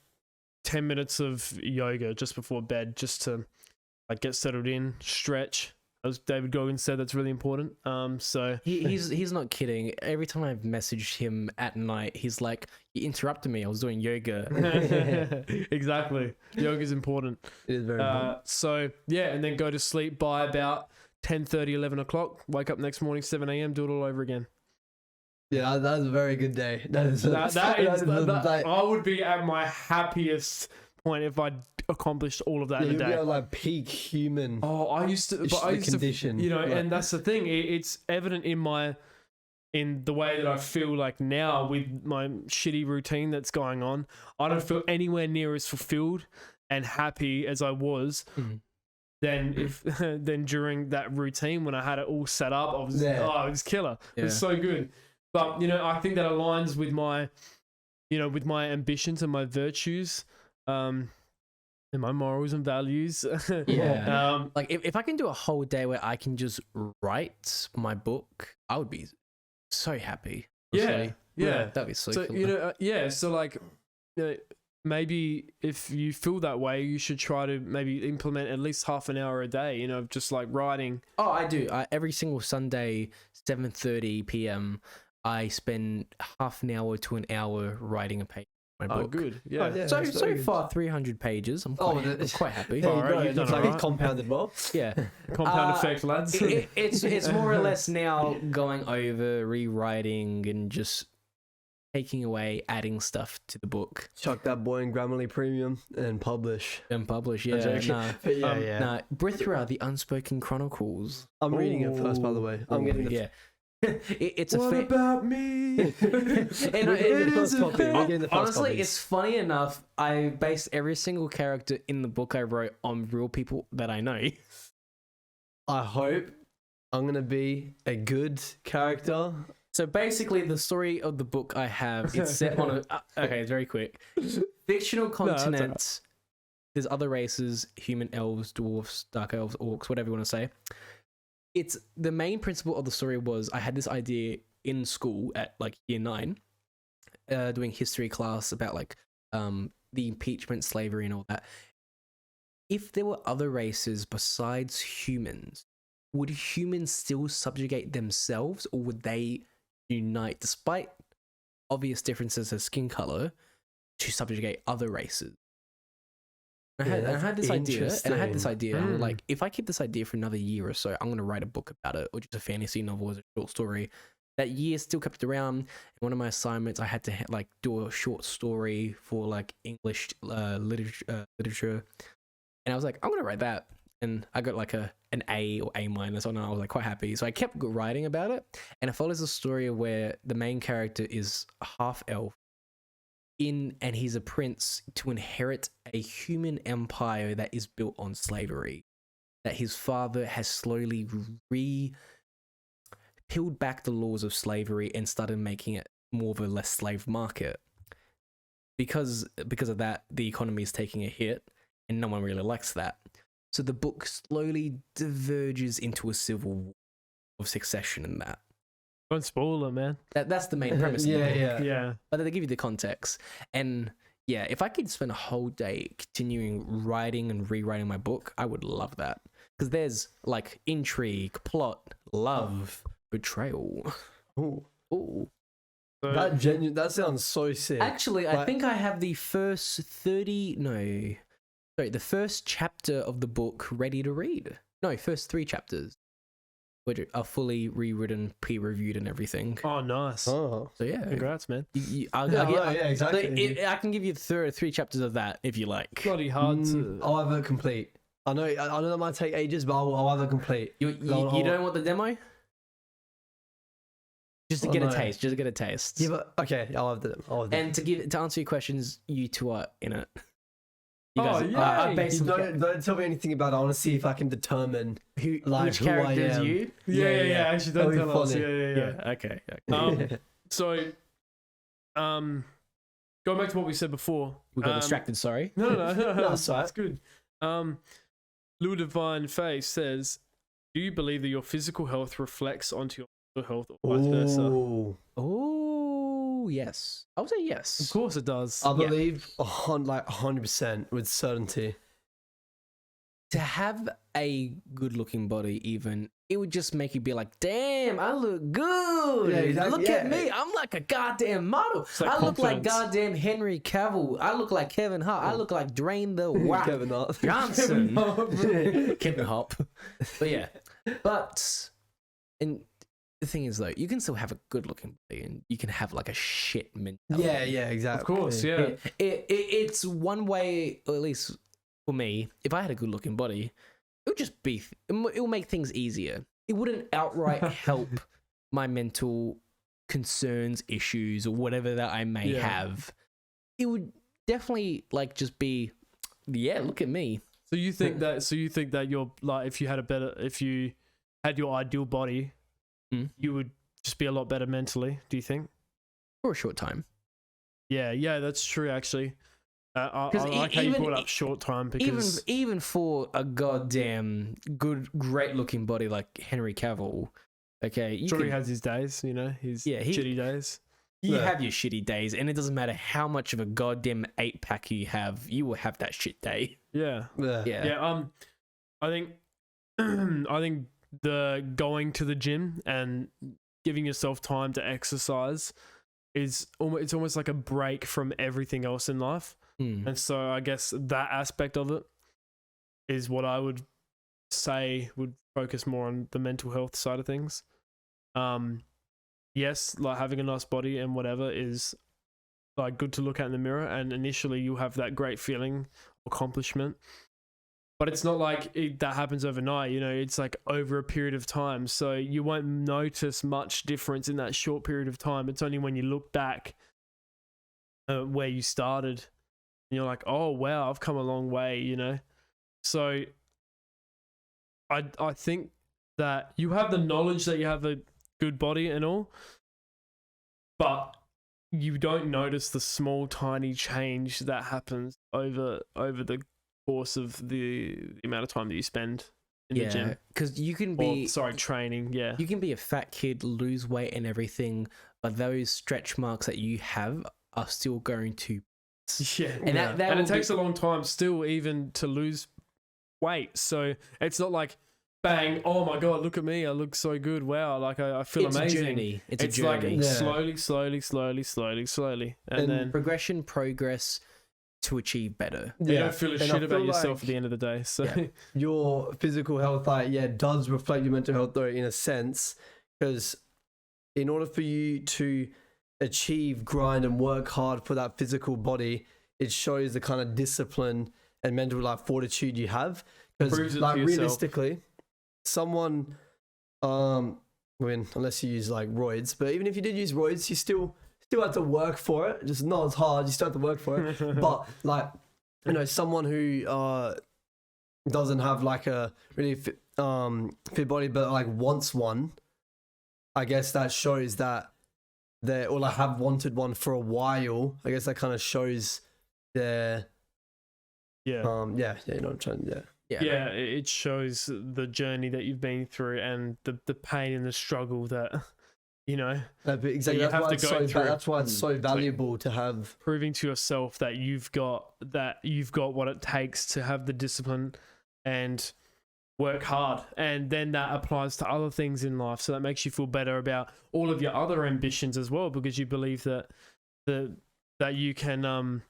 minutes of yoga just before bed, just to like get settled in, stretch. As David Goggins said, that's really important. So he's not kidding. Every time I've messaged him at night, he's like, "You interrupted me. I was doing yoga." Exactly. Yoga's important. It is very important. So yeah, and then go to sleep by about 10:30, 11 o'clock. Wake up next morning, 7 a.m. Do it all over again. Yeah, that's a very good day. I would be at my happiest point if I'd accomplished all of that in a you'd day. be like peak human. Oh, I used to, condition, you know, like, and that's the thing. It's evident in the way that I feel like now with my shitty routine that's going on. I don't feel anywhere near as fulfilled and happy as I was. Then during that routine when I had it all set up, it was killer. Yeah. It was so good. But you know, I think that aligns with my ambitions and my virtues, and my morals and values. Yeah. Like if I can do a whole day where I can just write my book, I would be so happy. Honestly. Yeah. That'd be so So cool. so like, maybe if you feel that way, you should try to maybe implement at least half an hour a day. You know, just like writing. Oh, I do. Every single Sunday, 7:30 p.m. I spend half an hour to an hour writing a page. My book. Oh, good. Yeah. yeah. So that's very good. far, 300 pages. I'm quite happy. There you Alright, go. you've done It's like alright. it's compounded well. Yeah. Compound effect, lads. It's more or less now going over, rewriting, and just taking away, adding stuff to the book. Chuck that boy in Grammarly Premium and publish. And publish, I'm yeah. joking. Nah. But yeah. Nah, Brithra, the Unspoken Chronicles. I'm reading it first, by the way. I'm getting the yeah. It's a what about me? Honestly, it's funny enough. I based every single character in the book I wrote on real people that I know. I hope I'm gonna be a good character. So basically, the story of the book I have, it's set on a... okay, it's very quick. Fictional continent. There's other races, human, elves, dwarfs, dark elves, orcs, whatever you want to say. It's the main principle of the story was I had this idea in school at like year 9, doing history class about like the impeachment, slavery, and all that. If there were other races besides humans, would humans still subjugate themselves, or would they unite, despite obvious differences of skin color, to subjugate other races? I had this idea, and like, if I keep this idea for another year or so, I'm going to write a book about it, or just a fantasy novel as a short story. That year still kept around, and one of my assignments, I had to like do a short story for like English literature, and I was like, I'm going to write that, and I got like an A or A minus on it. I was like quite happy, so I kept writing about it, and it follows a story where the main character is half elf, and he's a prince to inherit a human empire that is built on slavery, that his father has slowly peeled back the laws of slavery and started making it more of a less slave market. Because of that, the economy is taking a hit, and no one really likes that. So the book slowly diverges into a civil war of succession in that. Don't spoil it, man. That's the main premise of the book. Yeah. But they give you the context. And yeah, if I could spend a whole day continuing writing and rewriting my book, I would love that. Because there's like intrigue, plot, love, betrayal. Ooh. Ooh. So, That sounds so sick. Actually, I think I have the first the first chapter of the book ready to read. No, first 3 chapters. which are fully rewritten, peer-reviewed, and everything. Oh, nice. Oh. So yeah, Congrats, man. Yeah, exactly. I can give you three chapters of that if you like. Bloody hard to. I'll have it complete. I know that might take ages, but I'll have it complete. You don't want the demo? Just to get a taste. Just to get a taste. Yeah, but okay, I'll have them. And to answer your questions, you two are in it. You Oh, guys, yeah. I basically Don't tell me anything about it. I want to see if I can determine which I character is am. you. Yeah. Actually, don't That'll be tell us. funny. Yeah. Okay. So, going back to what we said before. We got distracted. Sorry. No. That's all right. That's good. Lou Divine Face says, "Do you believe that your physical health reflects onto your mental health, or vice versa?" Ooh. Oh yes, I would say yes. Of course, it does. I believe 100% with certainty. To have a good-looking body, even it would just make you be like, "Damn, I look good. Yeah, exactly, Look at yeah. me. I'm like a goddamn model. like I look like confidence. goddamn Henry Cavill. I look like Kevin Hart. I look like Dwayne the Rock Kevin Hart. Johnson." Kevin Hop. But yeah, and the thing is though, you can still have a good-looking body, and you can have like a shit mentality. Yeah, exactly. Of course, yeah. It's one way, or at least for me, if I had a good looking body, it would just be, it will make things easier. It wouldn't outright help my mental concerns, issues, or whatever that I may have. It would definitely like just be, yeah, look at me. So you think that you're like, if you had your ideal body, you would just be a lot better mentally, do you think? For a short time. Yeah, that's true actually. I 'Cause like how you even- brought up short time, because Even for a goddamn great looking body like Henry Cavill, okay, you sure he can- has his days, his shitty days. You have your shitty days, and it doesn't matter how much of a goddamn 8-pack you have, you will have that shit day. Yeah. Yeah. I think the going to the gym and giving yourself time to exercise it's almost like a break from everything else in life. And so I guess that aspect of it is what I would say would focus more on the mental health side of things. Yes, like having a nice body and whatever is like good to look at in the mirror, and initially you have that great feeling, accomplishment, but it's not like that happens overnight. It's like over a period of time, so you won't notice much difference in that short period of time. It's only when you look back where you started and you're like, oh wow, I've come a long way. So I think that you have the knowledge that you have a good body and all, but you don't notice the small tiny change that happens over the course of the amount of time that you spend in the gym. Because you can be training. You can be a fat kid, lose weight and everything, but those stretch marks that you have are still going to and it takes a long time still even to lose weight. So it's not like bang, oh my god, look at me, I look so good, wow, like I feel it's amazing. A journey. It's a like journey. slowly, and then progress to achieve better. you don't feel a And I shit about feel yourself like at the end of the day. So your physical health, does reflect your mental health though, in a sense, because in order for you to achieve, grind, and work hard for that physical body, it shows the kind of discipline and mental fortitude you have. Because realistically, someone, unless you use roids, but even if you did use roids, you still have to work for it. Just not as hard. You still have to work for it. But someone who doesn't have a really fit body, but wants one, I guess that shows that have wanted one for a while. I guess that kind of shows their you know what I'm trying it shows the journey that you've been through and the pain and the struggle that exactly. you have to go through. That's why it's so valuable to have, proving to yourself that you've got what it takes to have the discipline and work hard, and then that applies to other things in life. So that makes you feel better about all of your other ambitions as well, because you believe that you can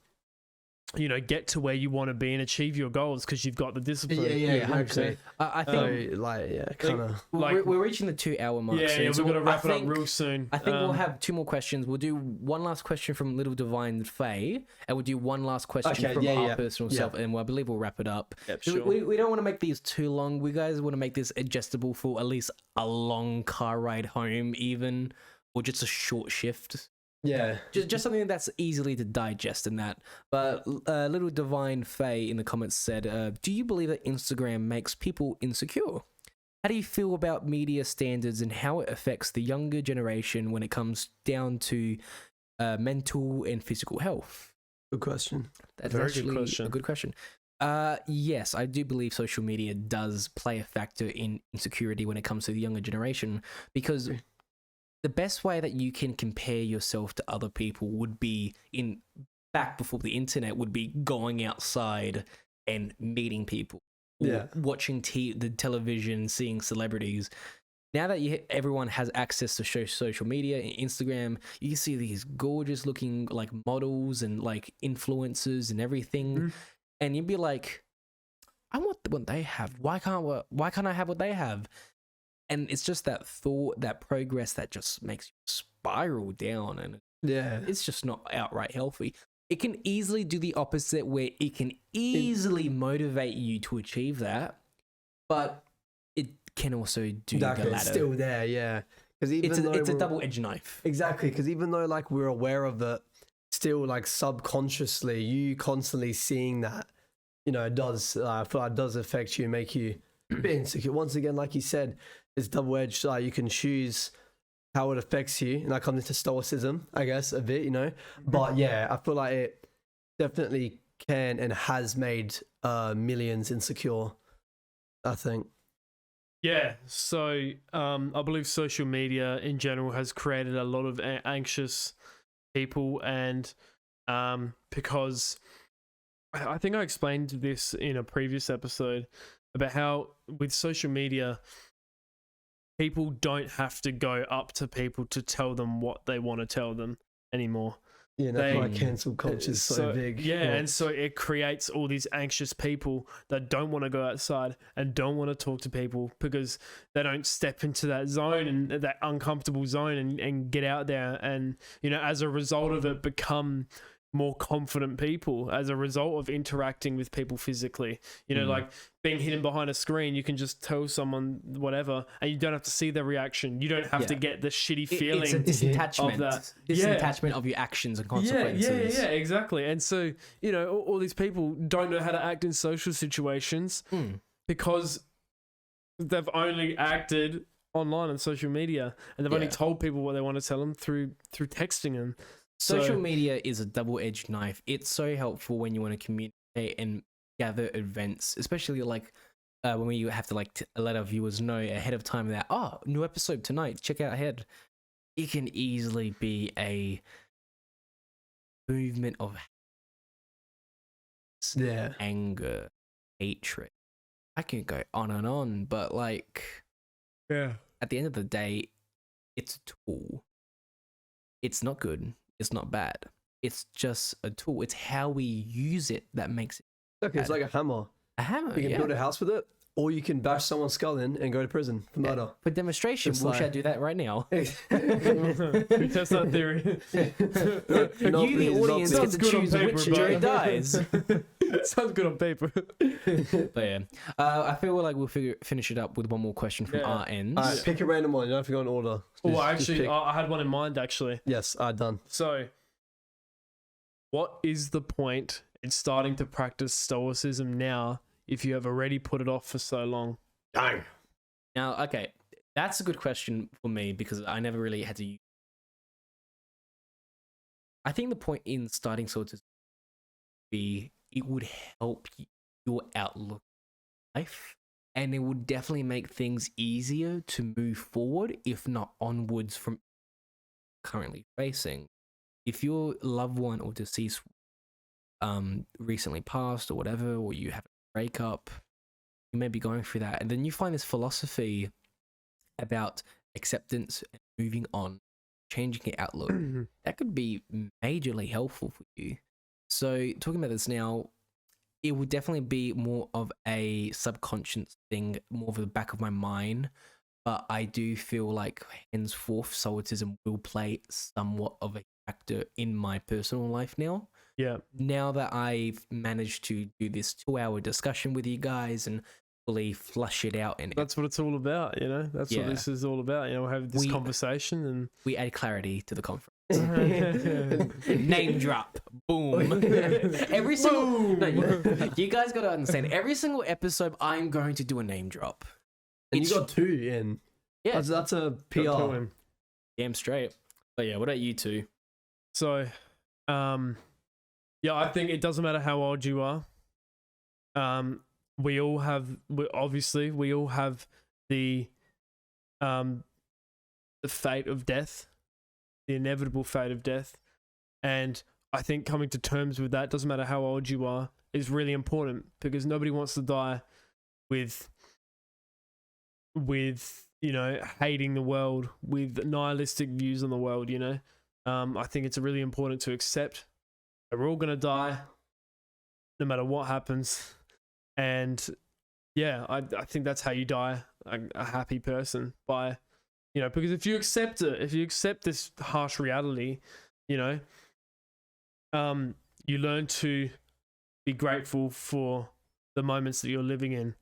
get to where you want to be and achieve your goals because you've got the discipline. Yeah, 100%. I think kind of. we're reaching the 2 hour mark. Yeah, soon, yeah, so we're gonna wrap it up think- real soon. I think we'll have 2 more questions. We'll do one last question from Little Divine Faye, and we'll do one last question Okay, from yeah, our yeah. personal Yeah. self, and I believe we'll wrap it up. Yep, So sure. we don't want to make these too long. We guys want to make this adjustable for at least a long car ride home, even, or just a short shift. Yeah. Just something that's easily to digest in that. But Little Divine Faye in the comments said, do you believe that Instagram makes people insecure? How do you feel about media standards and how it affects the younger generation when it comes down to mental and physical health? Good question. That's Very good actually question. a good question. Yes, I do believe social media does play a factor in insecurity when it comes to the younger generation, because the best way that you can compare yourself to other people would be back before the internet would be going outside and meeting people, or Yeah. watching the television, seeing celebrities. Now that everyone has access to social media and Instagram, you can see these gorgeous looking like models and like influencers and everything, and you'd be like, I want what they have. Why can't I have what they have? And it's just that thought, that progress that just makes you spiral down, and Yeah. it's just not outright healthy. It can easily do the opposite, where it can easily motivate you to achieve that, but it can also do Exactly. the It's latter. still there, yeah. Because even though It's a we're- double-edged knife. Exactly, because even though like we're aware of it, still like subconsciously, you constantly seeing that, it does. I feel like it does affect you, make you a bit insecure. Once again, like you said, it's double edged. You can choose how it affects you, and that comes into Stoicism, I guess, a bit, But yeah, I feel like it definitely can and has made millions insecure, I think. Yeah, so I believe social media in general has created a lot of anxious people, and because I think I explained this in a previous episode about how with social media, people don't have to go up to people to tell them what they want to tell them anymore. Yeah, that's why They- cancel culture is so big. Yeah, and so it creates all these anxious people that don't want to go outside and don't want to talk to people because they don't step into that zone and that uncomfortable zone and get out there and, as a result of it, become more confident people as a result of interacting with people physically. Like being hidden behind a screen, you can just tell someone whatever and you don't have to see their reaction. You don't have to get the shitty feeling. It's a disentachment. of that. Disentachment of your actions and consequences. Yeah, exactly. And so, all these people don't know how to act in social situations because they've only acted online on social media and they've only Yeah. told people what they want to tell them through texting them. Social media is a double-edged knife. It's so helpful when you want to communicate and gather events, especially like when you have to let our viewers know ahead of time that, new episode tonight, check out ahead. It can easily be a movement of Yeah. anger, hatred. I can go on, but at the end of the day, it's a tool. It's not good. It's not bad. It's just a tool. It's how we use it that makes it Okay, it's like a hammer. a hammer. You can Yeah. build a house with it, or you can bash someone's skull in and go to prison for murder. For demonstration, It's we like- should do that right now. We test that theory. No, You, the please, audience, not get please. to Good on choose paper, which but- jury dies. Sounds good on paper. But yeah, I feel like we'll finish it up with one more question from Yeah. our ends. All right, pick a random one. You don't have to go in order. Oh, Just actually, pick. I had one in mind, actually. Yes, done. So, what is the point in starting to practice Stoicism now if you have already put it off for so long? Dang. Now, okay, that's a good question for me because I never really had to use. I think the point in starting Stoicism would be it would help your outlook on life, and it would definitely make things easier to move forward, if not onwards from currently facing. If your loved one or deceased recently passed or whatever, or you have a breakup, you may be going through that, and then you find this philosophy about acceptance and moving on, changing your outlook, that could be majorly helpful for you. So talking about this now, it would definitely be more of a subconscious thing, more of the back of my mind. But I do feel like henceforth, Stoicism will play somewhat of a factor in my personal life now. Yeah. Now that I've managed to do this 2-hour discussion with you guys and fully flush it out, and That's what it's all about, you know? That's what Yeah. this is all about. You know, we'll have this conversation and we add clarity to the conference. Name drop. Boom. Every single No, you guys got to understand, every single episode I'm going to do a name drop. And you got 2 in. Yeah. That's a got PR. to him. Damn straight. But yeah, what about you two? So, yeah, I think it doesn't matter how old you are. We all have the fate of death, the inevitable fate of death, and I think coming to terms with that, doesn't matter how old you are, is really important, because nobody wants to die with you know, hating the world, with nihilistic views on the world. You know, I think it's really important to accept that we're all gonna die, no matter what happens. And yeah, I think that's how you die a happy person, by, you know, because if you accept it, if you accept this harsh reality, you know, you learn to be grateful for the moments that you're living in.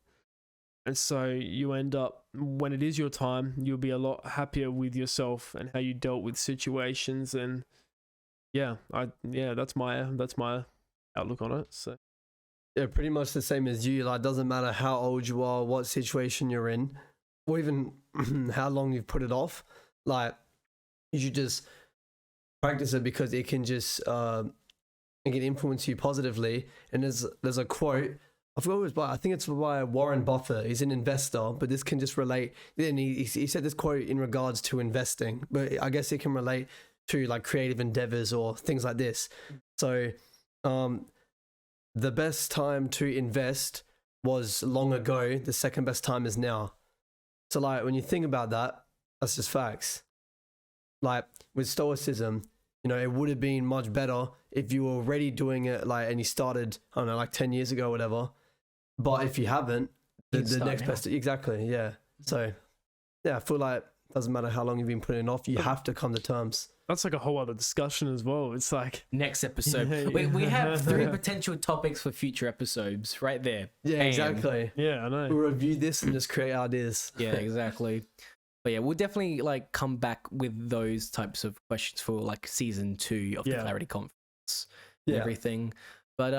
And so you end up, when it is your time, you'll be a lot happier with yourself and how you dealt with situations. And yeah, that's my outlook on it. So Yeah, pretty much the same as you. Like, doesn't matter how old you are, what situation you're in, or even how long you've put it off. Like, you should just practice it, because it can just it can influence you positively. And there's a quote, I forgot what it was by, I think it's by Warren Buffett. He's an investor, but this can just relate. And he said this quote in regards to investing, but I guess it can relate to like creative endeavors or things like this. So, the best time to invest was long ago. The second best time is now. So like, when you think about that, that's just facts. Like with Stoicism, you know, it would have been much better if you were already doing it, like, and you started, I don't know, like 10 years ago or whatever. But if you haven't, the next best, exactly, yeah. So yeah, I feel like it doesn't matter how long you've been putting it off, you have to come to terms. that's like a whole other discussion as well. It's like Next episode. We have 3 potential topics for future episodes right there. Yeah, Bam. exactly. yeah, I know. We'll review this and just create ideas. Yeah, exactly. But yeah, we'll definitely like come back with those types of questions for like season 2 of the Clarity Conference and everything. But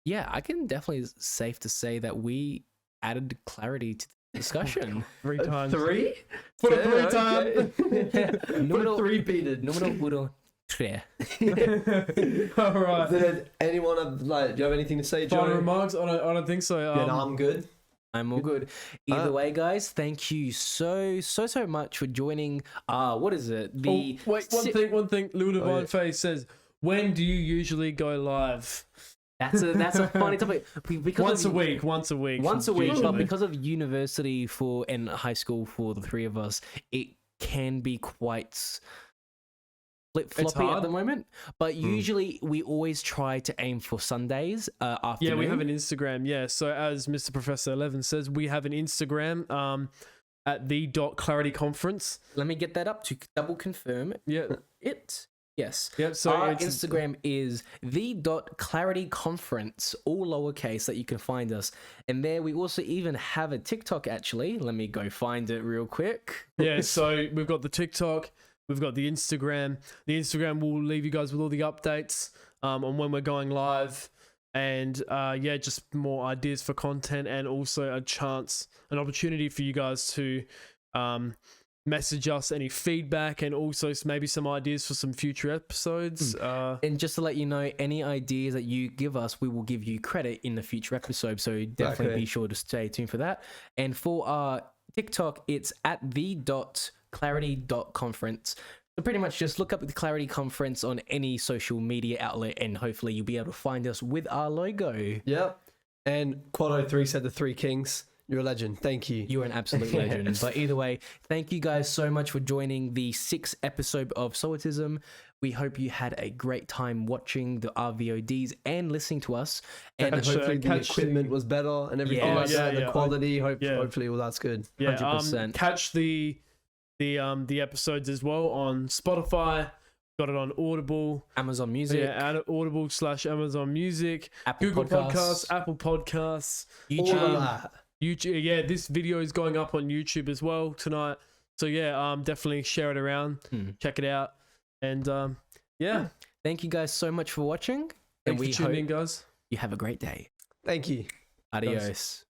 yeah, I can definitely safe to say that we added clarity to the discussion. 3 times. 3? Put it 3 times. Put it 3 beated. Número uno, tres. All right. Did anyone have, like, do you have anything to say, Joe? Final remarks? I don't think so. Yeah, no, I'm good. I'm all good. Either way, guys, thank you so much for joining. What is it? The wait, one thing. Little Divine Face says, when do you usually go live? That's a funny topic. Because Once a week. But usually. because of university and high school for the 3 of us, it can be quite flip-floppy at the moment. But usually we always try to aim for Sundays afternoon. Yeah, we have an Instagram. Yeah, so as Mr. Professor 11 says, we have an Instagram at the.clarityconference. Let me get that up to double confirm Yeah. it. Yes. Yep. So our it's Instagram is the.clarityconference, all lowercase, that you can find us. And there we also even have a TikTok, actually. Let me go find it real quick. Yeah, so we've got the TikTok, we've got the Instagram. The Instagram will leave you guys with all the updates on when we're going live. And yeah, just more ideas for content, and also an opportunity for you guys to message us any feedback, and also maybe some ideas for some future episodes. And just to let you know, any ideas that you give us, we will give you credit in the future episode. So definitely be sure to stay tuned for that. And for our TikTok, it's at the.clarity.conference. So pretty much just look up the Clarity Conference on any social media outlet, and hopefully you'll be able to find us with our logo. Yep. And Quad 03 said the 3 kings. You're a legend. Thank you. You're an absolute legend. But either way, thank you guys so much for joining the 6th episode of Stoicism. We hope you had a great time watching the RVODs and listening to us. And hopefully the equipment was better and everything like that. The quality, hopefully all that's good. Yeah, 100%. Catch the episodes as well on Spotify. Got it on Audible, Amazon Music. Yeah, Audible/Amazon Music, Apple Google Podcasts. Podcasts, Apple Podcasts, All of that. YouTube. Yeah, this video is going up on YouTube as well tonight. So yeah, definitely share it around, check it out, and yeah. Thank you guys so much for watching. Thanks for tuning in, guys. You have a great day. Thank you. Adios.